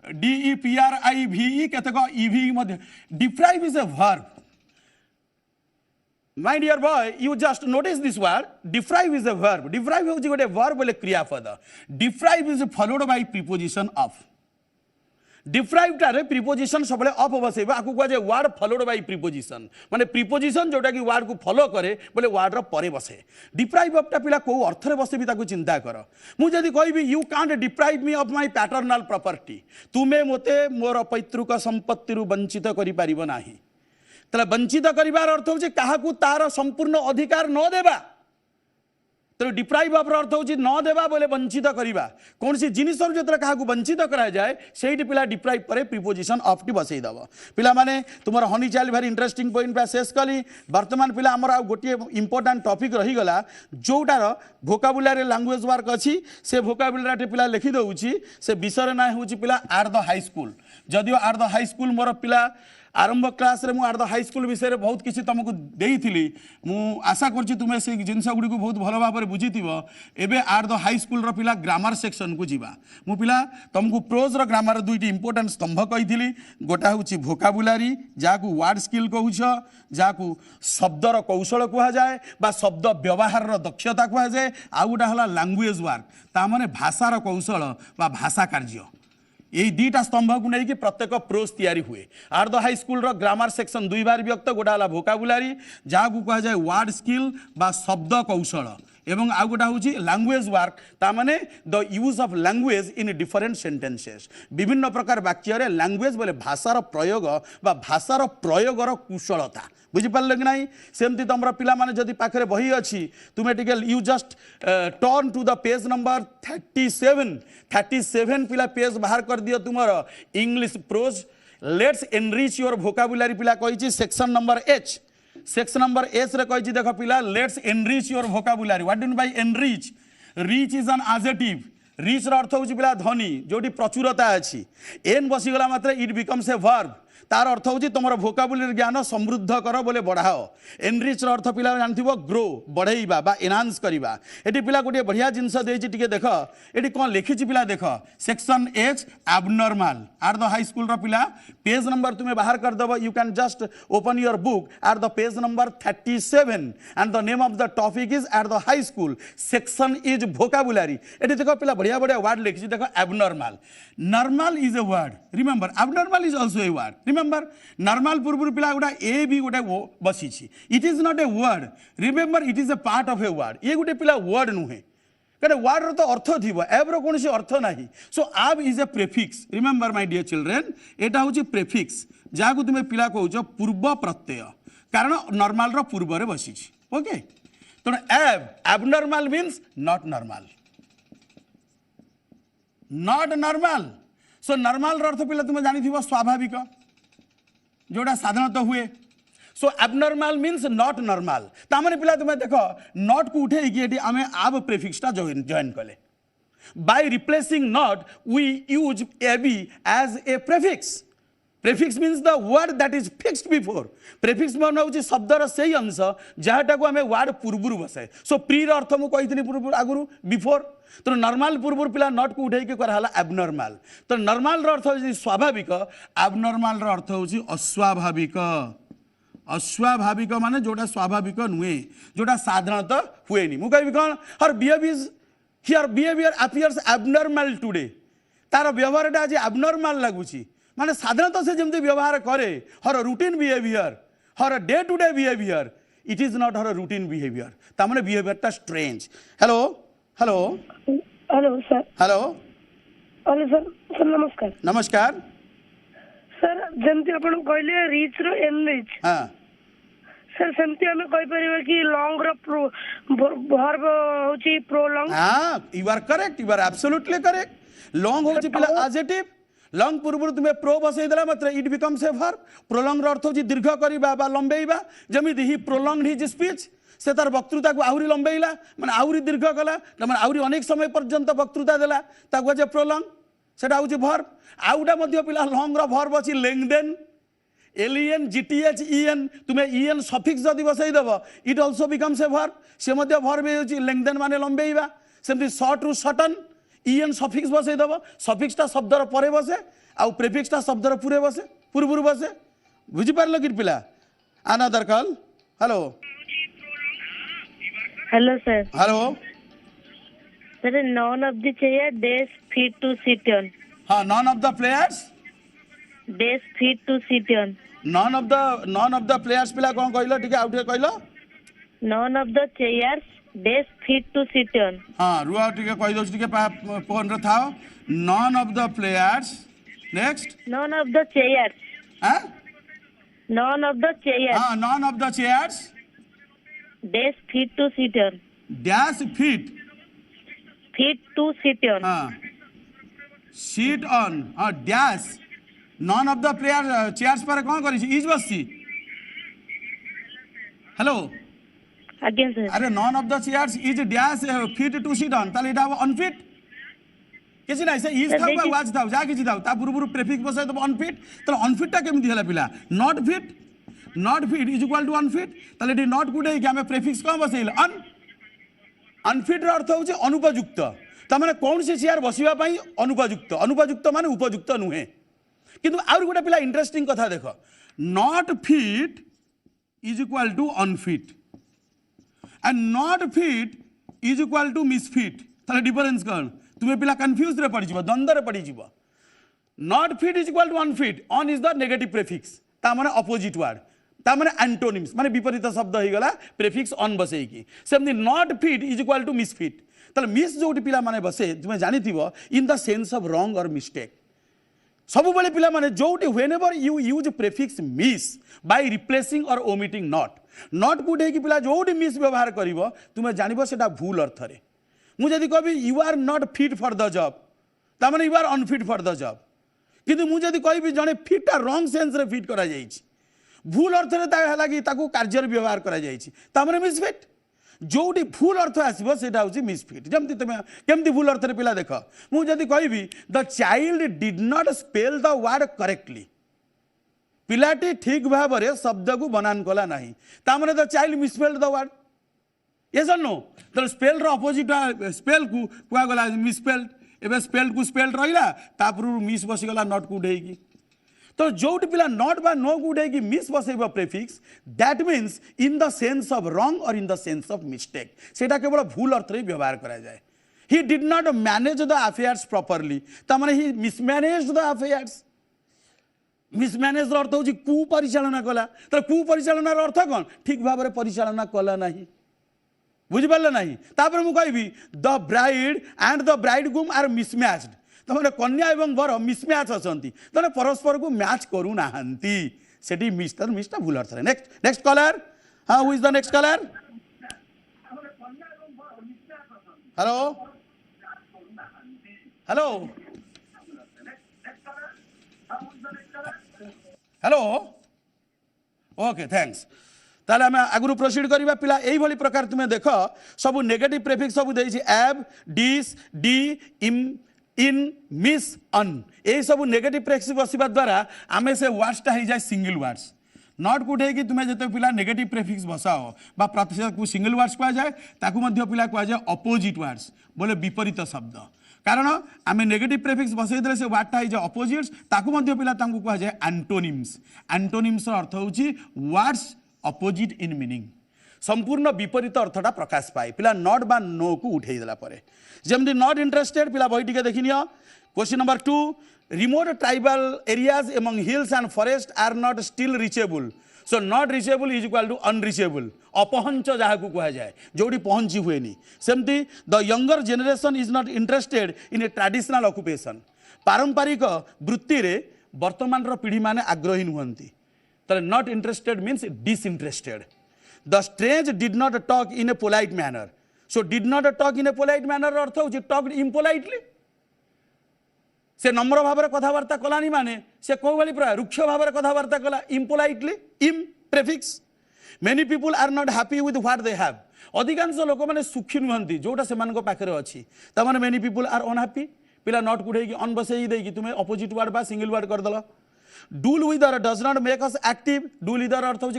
DEPRIVE केतक EV मध्ये deprive is a verb. My dear boy, you just notice this word. Deprive is a verb. Deprive is a verb बोले क्रियापद. Deprive is followed by preposition of. Deprive Tare preposition सबले of बसेबा आकु कह जे word followed by preposition. माने preposition जोटा कि word को follow करे बोले word रो परे बसे. Deprive of टा पिला को अर्थ रे बसे भी ताकु चिंता कर. मु जदी कहबी you can't deprive me of my paternal property. तुमे मोते मोर पैतृक संपत्ति रु वंचित करि परिबो नाही. तले वंचित करिवार अर्थ होचे काहाकू तार संपूर्ण अधिकार न देबा. तो डिप्राइव ऑफ अर्थ होची न देबा बोले वंचित करिबा. कौन सी जिनिस जतरा काहाकू वंचित करा जाए सेठी पिला डिप्राइव परे प्रीपोजिशन ऑफ टी बसई दबो. पिला माने तुमर honey child very interesting point पे शेष कली. वर्तमान पिला हमर आ गोटे इंपोर्टेंट टॉपिक रही गला जोटार वोकाबुलरी लैंग्वेज वर्क अछि. से वोकाबुलरी पिला लिखि दउची. से विषय ना होची पिला आर द हाई स्कूल. जदियो आर द हाई स्कूल मोर पिला आरंभ क्लास रे मु आर द हाई स्कूल विषय बहुत किसी तुमको देइथिली. मु आशा करछि तुमे से जिनस गुडी को बहुत भलो भाबरे बुझिथिबो. एबे आर द हाई स्कूल रो पिला ग्रामर सेक्शन को जीवा. मु पिला तुमको प्रोज रो ग्रामर दुईटी इंपोर्टेंट स्तंभ कहिथिली. गोटा होछि वोकाबुलरी जाकू वर्ड स्किल कहूछ, जाकू शब्द रो कौशल कहा जाए बा शब्द व्यवहार रो दक्षता कहा जाए. आ गोटा हला लैंग्वेज वर्क ता माने भाषा रो कौशल बा भाषा कार्य. यही दुईटा स्तंभ को लेकिन प्रत्येक प्रोज तैयारी हुए. आर द हाई स्कूल रो ग्रामर सेक्शन दुई बार व्यक्त. गोटा हला वोकाबुलरी जहाँ को कहा जाए वर्ड स्किल बा शब्द कौशल एवं आ गोटा होची लैंग्वेज वर्क ता माने the use of language in different sentences. विभिन्न प्रकार वाक्य रे लैंग्वेज बोले भाषार प्रयोग बा भाषार प्रयोगर कुशलता. बुझिपारे कि नहीं. सेमती तुम पिला माने जदि पाखरे बही अच्छी तुम्हें टिके you just turn to the page number 37 पिला पेज बाहर कर दियो तुमर English prose. Let's enrich your vocabulary पिला कही section number H. Section number H रे कही देख पिला let's enrich your vocabulary. What do mean by enrich. Rich is an adjective. Rich रो अर्थ होची पिला धनी जोटी प्रचुरता अछि. एन बसी गला मात्र इट बिकम्स ए वर्ब. तार अर्थ हूँ तुम भोकाबुलरी ज्ञान समृद्ध कर बोले बढ़ाओ एनरिच अर्थ पिला जानथिबो ग्रो बढ़ेइबा बा एनहांस करबा एटी पिला गोटे बढ़िया जिनस देछि टिके देख एटी कोन लिखिछि पिला देख section H abnormal at the high school रो पिला पेज नंबर तुम्हें बाहर कर दबो you can just open your book at the page number 37 and the name of the topic is at the high school section is vocabulary एटी देखो पिला बढ़िया बढ़िया वर्ड लिखिछि देखो abnormal normal is a word remember abnormal is also a word remember normal पूर्व पिला गोटा ए भी गोटे बसी it is not a word remember it is a part of a word ये गोटे पिला वर्ड नुहे कहीं वर्ड तो अर्थ थी एब्र कौन अर्थ ना so ab is a prefix remember my dear children एटा हूँ प्रेफिक्स जहाँ को तुम्हें पिला कौच पूर्व प्रत्यय कारण नॉर्मल रो पूर्व रे बसी ओके तेणु abnormal means not normal not normal so normal अर्थ पिला तुम्हें जानी थी स्वाभाविक जोड़ा साधारणतः हुए so abnormal means not normal तामने पिला तुम्हें देख नॉट को उठे कि आम आब प्रेफिक्सटा जॉइन कले by replacing not we use ab as a prefix prefix means the word that is fixed before prefix मान हूँ शब्दर से अंश जहाँटा को आम वर्ड पूर्व बसाए सो प्री अर्थ मुझे पूर्व आगु बिफोर तो नॉर्मल पूर्व पिला नॉट को उठे कराला एबनॉर्मल तो नॉर्मल अर्थ हूँ स्वाभाविक एबनॉर्मल अर्थ हूँ अस्वाभाविक अस्वाभाविक माने जोटा स्वाभाविक नुहे जोटा साधारणतः हुए नहीं मुझे कौन हर बिहेवियर अपीयर्स एबनॉर्मल टुडे तार व्यवहार आज एबनॉर्मल लगुच माने साधारणतः से जमती व्यवहार करे her routine behaviour her day to day behaviour it is not her routine behaviour तामने behaviour strange hello hello hello sir hello hello sir sir नमस्कार नमस्कार सर जमती आपण कहले रिच रो एनरिच हाँ सर सेमती हमें कहि परिबा कि लॉन्ग रो वर्ब होची प्रोलॉन्ग हाँ you are correct you are absolutely correct long होची पिला एडजेक्टिव लॉन्ग पूर्व तुम्हें प्रो बसई देला मात्र it becomes a verb prolong अर्थ होची दीर्घ करबा बा लंबेइबा जमिति ही प्रोलॉन्ग्ड हिज स्पीच से तार वक्तृता को आहरी लंबेइला माने आहरी दीर्घ कला माने आहरी अनेक समय पर्यंत वक्तृता देला ताको जे प्रोलॉन्ग सेटा होची वर्ब आउटा मध्य पिला लॉन्ग रो वर्ब अछि लेंगदेन एलियन जीटीएच ईएन तुम्हें ईएन सफिक्स जदि बसई देबो it also becomes a verb से मध्य वर्ब होची लेंगदेन माने लंबेइबा सेमति शॉर्ट रु शॉर्टन ईएन सफिक्स बसई देबो सफिक्सटा शब्दर परे बसे आउ प्रेफिक्सटा शब्दर पूरे बसे पूर्व बसे बुझी पारलो कि पिला another call hello hello sir hello sir none of the chair does fit to sit on हाँ none of the players does fit to sit on none of the players पिला कौन कहलो ठीक है आउटे कहलो none of the chairs does fit to sit on हाँ रुआ ठीक है कहि दो ठीक है फोन रे थाओ none of the players next none of the chairs हां नॉन ऑफ द चेयर्स हाँ none of the chairs does fit to sit on dash feet to sit on हाँ सीट ऑन हाँ dash none of the player chairs पर कौन करी is बससी hello again sir अरे none of the chairs is dash fit to sit on ताले एटा unfit किसी ना ऐसे इज था वाज था जा किछि था ता पूर्व प्रेफिक्स बसाय तो अनफिट तो अनफिट ता केमि हला पिला not fit is equal to unfit ताले एटी नॉट गुडे कि हमें प्रेफिक्स कौन बसैल अनफिट रो अर्थ होछि अनुपयुक्त ता माने कौन से चेयर बसिबा पई अनुपयुक्त माने उपयुक्त नुहे किंतु आउर गोटे पिला इंटरेस्टिंग कथा देखो not fit is equal to unfit and not fit is equal to misfit ताले डिफरेंस कौन तुम्हें पिला कंफ्यूज रे पड़ी जीव द्वंद्व रे पड़ी जीव not fit is equal to unfit un is the negative prefix ता माने अपोजिट वर्ड ता माने एंटोनिम्स माने विपरीत शब्द हो गला प्रेफिक्स ऑन बसई की सेमती not fit is equal to misfit ताले मिस जोटी पिला माने बसे तुम्हें जानी थिबो in the sense of wrong or mistake सब बेले पिला माने जोटी whenever you use prefix miss by replacing or omitting not को उठे कि पिला जोटी मिस व्यवहार करिवो तुम्हें जानिबो सेटा भूल अर्थ रे मुझे यदि कभी you are not fit for the job तामाने you are unfit for the job किंतु मुझे यदि कहि जने फिटा रॉन्ग सेंस रे फिट करा जाइछि भूल अर्थ रे ता हला कि ताकू कार्य व्यवहार करा जाइछि तामाने मिसफिट जोटी भूल अर्थ आसीबो सेटा होछि मिसफिट जमति तमे केमति भूल अर्थ रे पिला देख मुझे यदि कहि the child did not spell the word correctly पिलाटी ठीक भाव में शब्द को बनान कला नहीं तामने the child misspelled the word yes or no तो स्पेल रो अपोजिट स्पेल को कुआ गला मिसस्पेल्ड एबे स्पेल्ड को स्पेल्ड रहिला तापर मिस बसी गला नॉट को उठेगी तो जोट पिला नॉट बा नो को उठेगी मिस बसेबो prefix that means in the sense of wrong or in the sense of mistake सेटा केवल भूल अर्थ रे व्यवहार करा जाए he did not manage the affairs properly तामने he mismanaged the affairs mismanage अर्थ हूँ कुपरिचालना कला तो कुपरिचालनार अर्थ कौन ठीक भाव में परिचालना कला नहीं बुझिपारे ना तापर मुझे कहबी the bride and the bridegroom are mismatched तो मैंने कन्या एवं बर मिसमैच अच्छी तो परस्पर को मैच करूना से मिसटा भूल अर्थ नेक्स्ट नेक्स्ट कलर हाँ who is the next colour hello hello hello okay thanks ताले आम आगु प्रोसीड करवा पिला यही प्रकार तुम्हें देख सब नेगेटिव प्रेफिक्स सब देछि एब डिस डी इम इन मिस अन यही सब नेगेटिव प्रेफिक्स बसवा द्वारा आम से वर्ड्सटा हो जाए सिंगल वर्ड्स नॉट को उठे तुम जो पिला नेगेटिव प्रेफिक्स बसाओ बा प्रतिशत को सिंगल वर्ड्स कह जाए ताकू पिला कह जाए अपोजिट वर्ड्स बोले विपरीत शब्द कारण आम नेगेटिव प्रेफिक्स बसई देले से वर्डटा हो जाए अपोजिट्स ताकू पिला कह जाए एंटोनिम्स एंटोनिम्स अर्थ हूँ वर्ड्स अपोजिट इन मीनिंग संपूर्ण विपरीत अर्थटा प्रकाश पाए पिला नॉट बा नो को उठे देला परे जमती नॉट इंटरेस्टेड पिला बही टिके देखि neo question number 2 remote tribal areas among hills and forest are not still reachable so not reachable is equal to unreachable अपहंच जहाँ को कहा जाए जोड़ी पहुंची हुए नहीं सेमती the younger generation is not interested in A traditional occupation पारंपरिक वृत्ति रे वर्तमान रो पीढ़ी माने आग्रही नुहंती तले not interested means disinterested the stranger did not talk in a polite manner so did not talk in a polite manner अर्थ होची टॉक्ड इम्पोलाइटली से नम्र भाव में कथबार्ता कलानी माने से कौ भाई प्राय रुक्ष भाव में कथबार्ता कला impolitely im prefix many people are not happy with what they have अधिकांश लोक मैंने सुखी नुहंती जोटा से पाखे अच्छी तमाने मेनी पीपुल आर अनहैप्पी पिला नॉट कुड़े अन बसई देकी तुम्हें अपोजिट वर्ड बा सिंगल वर्ड करदेल dull weather does not make us active dull weather अर्थ हूँ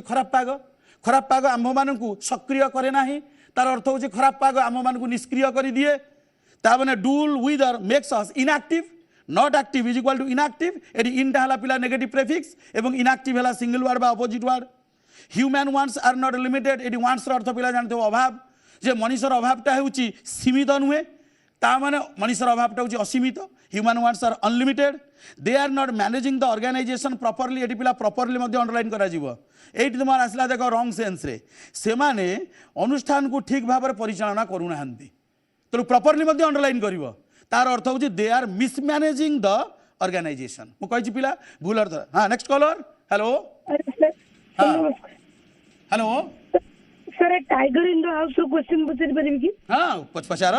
खराब पाग आम मान सक्रिय करे ना तार अर्थ हूँ खराब पाग आम मान निष्क्रिय कर दिए ताने dull weather makes us inactive not active is equal to inactive एटी इनटा हला पिला नेगेटिव प्रेफिक्स एवं इनएक्टिव हला सिंगल वर्ड बा opposite word human wants are not limited एटी वांट्स अर्थ पिला जानते हो अभाव जे मनुष्यर अभावटा होउची सीमित नुहे ता माने मनुष्यर अभावटा होउची असीमित human wants are unlimited they are not managing the organization properly एटी पिला प्रॉपर्ली मध्ये अंडरलाइन करा जिवो एटी तुमार आसला देखो रॉन्ग सेंस रे से माने अनुष्ठान को ठीक भाव में परिचालना करू नाहंती तो प्रॉपर्ली मध्ये अंडरलाइन करिवो तार अर्थ हूँ they are mismanaging the organization मु कहि पिला भूल अर्थ हाँ next caller hello hello sir tiger in the house question पचारि परिबे कि हाँ पचार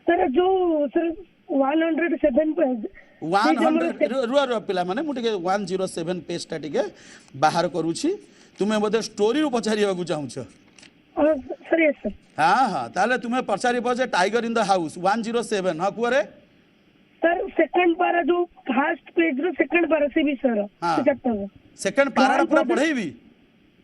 सर जो सर 107 पेज 100 रुआ पिला माने मु टिके 107 पेज टा टिके बाहर करूछि तुमे बोधे स्टोरी रो पचारिया को चाहू छ सर यस सर हाँ हाँ ताले तुम्हें पचारि जे टाइगर इन द हाउस 107 हाँ कुआरे सर सेकंड पारा जो फर्स्ट पेज रो सेकंड पारा से भी सर हाँ सेकंड पारा पूरा पढ़ेबी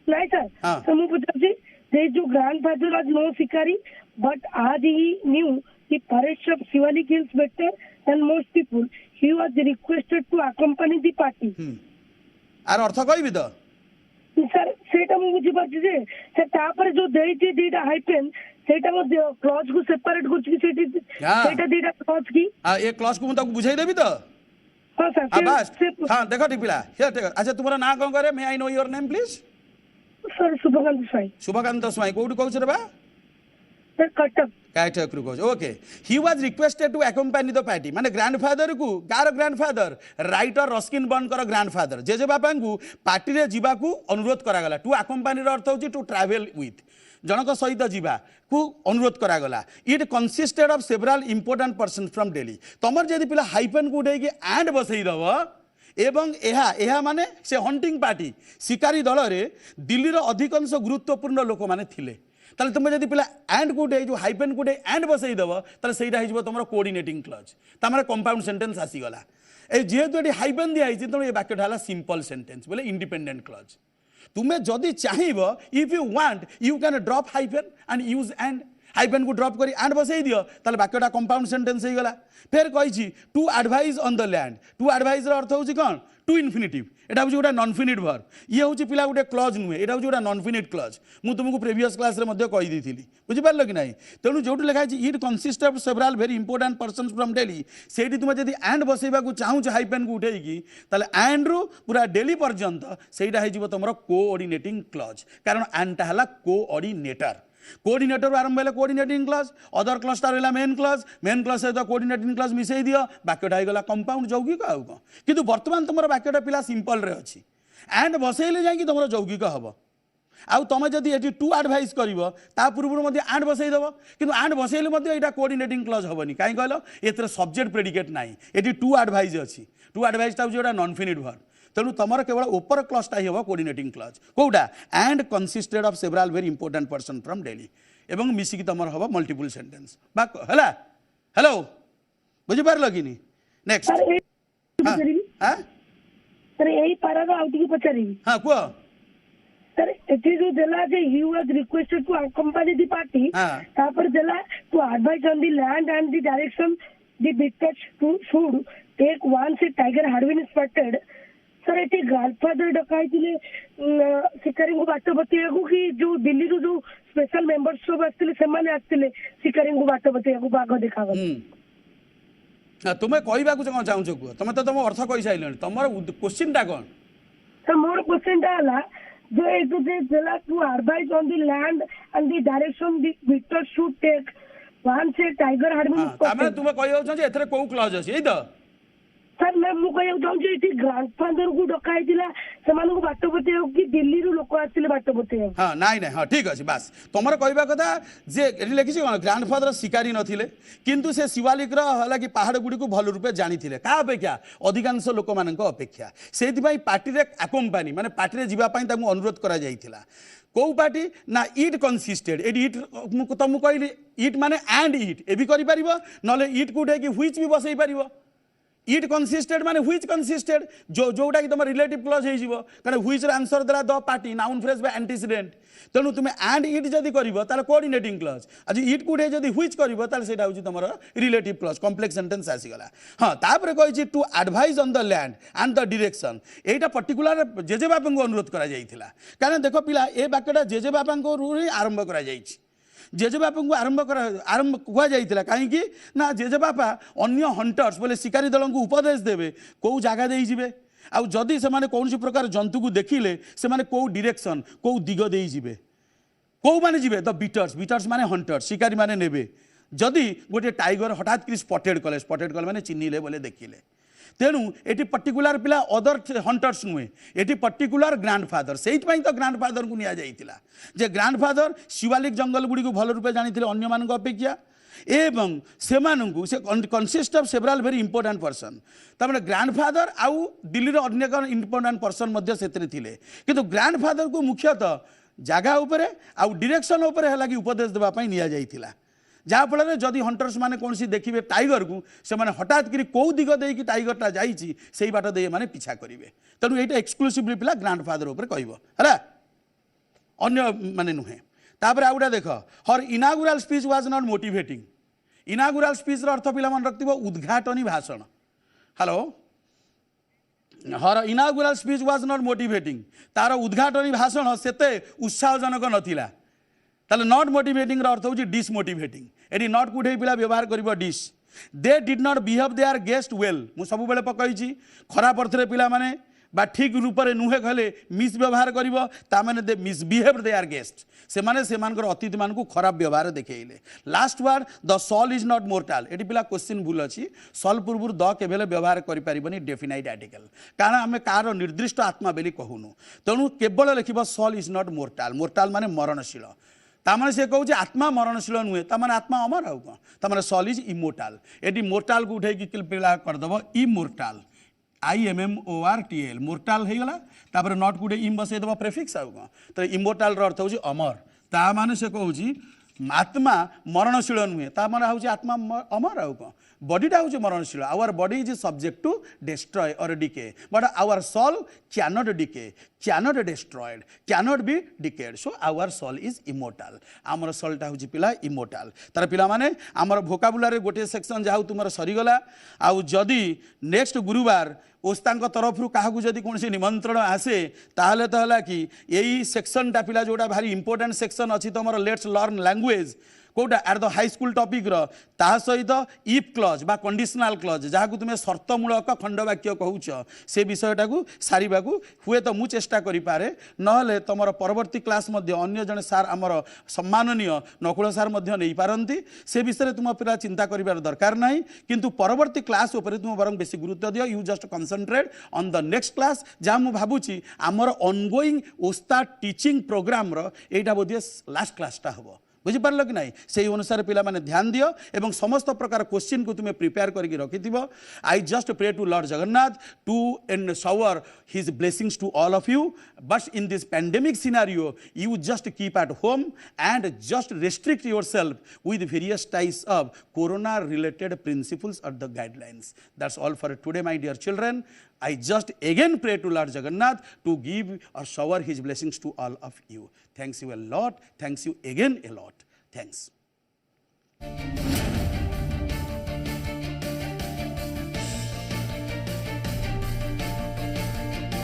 नहीं सर हाँ तो मु पूछछि दे जो ग्रैंडफादर वाज नो शिकारी बट आज ही new he forest of Shivalik Hills better than most people he was requested to accompany the party आर अर्थ कहबी तो सर सेटा मु बुझी पाछि जे से तापर जो देइछि दीटा हाइपेन सेटा मो क्लॉज को सेपरेट करछि कि सेटा दीटा क्लॉज की हां एक क्लॉज को मु ताको बुझाई देबी तो हां सर बस हां देखो टिपिला हे देखो अच्छा तुम्हारा नाम कोन करे may I know your name please sir Shubhakant Swain कोउडी कहछ रे बा sir Cuttack okay he was requested to accompany the party माने ग्रैंडफादर को कार ग्रैंडफादर राइटर रस्किन बॉन्ड कर ग्रैंडफादर जेजे बापा को पार्टी रे जीवा को अनुरोध करा गला टू अकम्पानी र अर्थ होची टू ट्रैवल विथ जनक सहित जीवा को अनुरोध करा गला it consisted of several important person from Delhi तमर जदी पिला हाइपेन को उठे कि एंड बसई दव एवं एहा माने से हंटिंग पार्टी शिकारी दल रे दिल्ली रो अधिकांश गुरुत्वपूर्ण लोक माने थिले ताले तुम जब पिला एंड गुडे जो हाइपेन गुडे एंड बसई देव ताले सेटा हिजबो तुमरो कोऑर्डिनेटिंग क्लॉज तामरे कंपाउंड सेंटेंस आसी गला ए जेहेतु ये हाइफेन दिखाई तेणु ये वाक्यटा है सिंपल सेंटेंस बोले इंडिपेंडेंट क्लॉज तुम्हें जदि चाहिए if you want you can drop hyphen and use and hyphen को ड्रॉप करी एंड बसई दियो ताले वाक्यटा कंपाउंड सेंटेंस हो गला फिर कही to advise on the land to advise अर्थ हूँ कौन टू इनफिनिटिव एटा हूँ गोटे नॉन फिनिट वर्ब ये हूँ पिला गोटे क्लज नुहे एटा हूँ गोटे नॉन फिनिट क्लज मु तुमको प्रीवियस क्लास रे कही दी बुझिपार कि नहीं तेणु जो लिखाई it consist of several very important persons from daily से तुम जब एंड बसैबा चाहूँ हाइपेन को उठेकी एंड रु पूरा डेली पर्यंत सेटा हो तुम कोऑर्डिनेटिंग क्लज कारण एंड है कोऑर्डिनेटर कोऑर्डिनेटर आरंभ है कोऑर्डिनेटिंग क्लज अदर क्लजटा रहा मेन क्लज सहित कोऑर्डिनेटिंग क्लज मिसई दियो वाक्यटा होगा कंपाउंड यौगिक आउ कौन किंतु वर्तमान तुम वाक्यटा पिला सिंपल रे अच्छी एंड बसैले जाकि तुम यौगिक हम आउ तुम जब ये टू एडवाइज कर पूर्व एंड बसईदेव कि एंड बसैले यहाँ कोऑर्डिनेटिंग क्लज हेनी कहीं कहल ये सब्जेक्ट प्रेडिकेट ना ये टू एडवाइज अच्छी टू एडवाइजटा हूँ नॉन फिनिट वर्ब तेणु तुम केवल ओपर क्लजटा ही हम कोऑर्डिनेटिंग क्लज कौटा and consisted of several very important person from Delhi एवं मिसिकी तुम हम मल्टीपल सेंटेंस है हेलो बुझिपार कि नेक्स्ट सर यही पारा आउ टिके पचारि हाँ कह सर एठी जो देला जे he was requested to accompany the party तापर देला to advise on the land and the direction the beaters to should take once a tiger had been spotted sir ये ग्रांडफादर डकाई शिकारी को बाट बतैया कि जो दिल्ली रू जो स्पेशल मेंबर्स सब आसते शिकारी को बाट बतैया बाघ देखा तुम्हें कहवा चाहूँ कह तुम तो तुम अर्थ कही सारे तुम क्वेश्चन टा कौन सर मोर क्वेश्चन टा है जो ये जो देला to advise on the land and the direction the victor should take once a tiger had been spotted तुम कहि एथरे को क्लॉज अछि एई तो सर मैं मुझे चाहूँ ग्रांडफादर को डकाई से बाट बतैया कि दिल्ली रू लोक आसते बाट बतैया हाँ नाई ना हाँ ठीक अच्छे बास तुम कहवा कथा जे लिखी कौन ग्रांडफादर शिकारी नथिले किंतु से शिवालिक है कि पहाड़ गुड़ी को भल रूपे जानी क्या अपेक्षा अधिकांश लोक मान अपेक्षा से पार्टी रे आकम्पानी माने पार्टी रे जीवापाई अनुरोध करा जाइथिला कौ पार्टी ना इट कंसिस्टेड इट तुमको कहली इट माने एंड इट ए भी करि ना इट को उठे व्हिच भी बसई पार इट कंसिस्टेड माने व्हिच कंसिस्टेड जोटा कि तुम रिलेटिव क्लज हो कारण व्हिच आंसर देला द पार्टी नाउन फ्रेज बा एंटीसीडेंट तेणु तुम एंड इट जदि कर कोऑर्डिनेटिंग क्लज आज इट को उठे जदि व्हिच कर तुम रिलेटिव क्लज कॉम्प्लेक्स सेंटेंस आसीगला हाँ तापर कही to advise on the land and the direction एटा पर्टिकुलर जेजे बापा को अनुरोध करा जाइथिला कारण देख पिला ए वाक्यटा जेजे बापा को ही आरंभ करा जाइछि जेजेबापा को आरंभ कहुला कहीं ना जेजेबापा अन्य हंटर्स बोले शिकारी दल को उपदेश देवे कौ जगह दे जीवे आउ जदि से माने कौन प्रकार जंतु को देखिले से माने कौ डायरेक्शन कौ दिग दे जीवे कौ माने जीवे द बीटर्स माने हंटर्स शिकारी माने नेबे जदि गोटे टाइगर हठात स्पॉटेड कले माने चिन्हिले बोले देखिले तेणु ये पर्टिकुलर पिला अदर हंटर्स नुहे ये पर्टिकुलर ग्रांडफादर से तो ग्रांडफादर को निया जे ग्रांडफादर शिवालिक जंगल गुड़ी को भल रूपे जानी अन्य मान अपेक्षा एवं से consist of several very important person तमें ग्रांडफादर आउ दिल्ली अनेक इंपोर्टेंट पर्सन किंतु ग्रांडफादर को मुख्यतः जगह उपरे आउ डायरेक्शन उपरे है कि उपदेश देवाई निया जाइथिला जहाँफल जदि हंटर्स मैंने कौन सी देखिए टाइगर को से मैंने हठात करी कौ दिग दे कि टाइगरटा जाइए से बाट दे मैंने पिछा करेंगे तेणु ये एक्सक्लूसिवली पिला ग्रांडफादर उपर कहला अन्य माने नुहे तापर आ गए देख her inaugural speech was not motivating inaugural speech अर्थ पिला मन रखिव उद्घाटनी भाषण hello her inaugural speech was not motivating तार उद्घाटनी भाषण सेते उत्साहजनक नथिला ताले नॉट मोटिवेटिंग अर्थ हूँ डिसमोटिवेटिंग ये नॉट को पिला व्यवहार कर this they did not behave their guest well मु सब बेले पकई खराब अर्थ पिला माने बा ठीक रूप से नुहे कहले मिस व्यवहार कर दे मिसबिहेव देयर गेस्ट से माने अतिथि मान को खराब व्यवहार देखले last word the soul is not mortal ये पिला क्वेश्चन भूल अच्छी सॉल पूर्व द केवल व्यवहार करें डेफिनाइट आर्टिकल कारण आम कार निर्दिष्ट आत्मा बोली कहूनु तेणु केवल लिख सॉल इज नॉट मोर्टाल मोर्टाल माने मरणशील तामने से कहूँ आत्मा मरणशील नुहे तामने आत्मा अमर आउ कौन तामने सॉल इज इमोर्टाल ये मोर्टाल को उठे पिला करदेव इमोर्टाल IMMORTAL मोर्टाल हो गला नॉट को इम बसईदेव प्रेफिक्स आउ कौन तो इमोर्टाल अर्थ हूँ अमर ता माने से कहूँ आत्मा मरणशील नुहे तार हूँ आत्मा अमर आउ कौन बॉडीटा हूँ मरणशील our body is subject to destroy or decay but our soul cannot decay cannot destroyed cannot be decayed so our soul is immortal आमर सोलटा हूँ पिला immortal तार पिला माने आमर भोकाबुलारे गोटे सेक्शन जहाँ तुमर सरीगला आउ जदि नेक्स्ट गुरुवार ओस्तांक तरफ क्या जदि कौन निमंत्रण आसे ताहले तो है कि यही सेक्शनटा पिला जोटा भारी इंपोर्टेंट सेक्शन अच्छी तुम लेट्स लर्न लैंग्वेज कोटा at the high school topic ता सहित इफ क्लज बा कंडीशनल क्लज जहाँ को तुम्हें शर्तमूलक खंडवाक्य कहूच से विषयटा को सारिबा को हुए तो मु चेष्टा करिपारे नहले तुम परवर्ती क्लास अन्य जने सार आमर सम्माननीय नकुल सार नहीं पारती से विषय तुम पिला चिंता करिबार दरकार नहीं किंतु परवर्ती क्लास उपर तुम बरं बेसी गुरुत्व दियो you just concentrate on the next class जहाँ मु भाबुची आमर ऑनगोइंग ओस्ताद टीचिंग प्रोग्राम रो एटा बोधे लास्ट क्लासटा हबो बुझीपार कि नहीं से अनुसार पिला माने ध्यान दियो एवं समस्त प्रकार क्वेश्चन को तुम्हें प्रिपेयर करके रखिथिबो I just pray to lord Jagannath to and shower his blessings to all of you but in this pandemic scenario you just keep at home and just restrict yourself with various types of corona related principles or the guidelines. That's all for today, my dear children. I just again pray to Lord Jagannath to give or shower his blessings to all of you. Thanks you a lot. Thanks you again a lot. Thanks.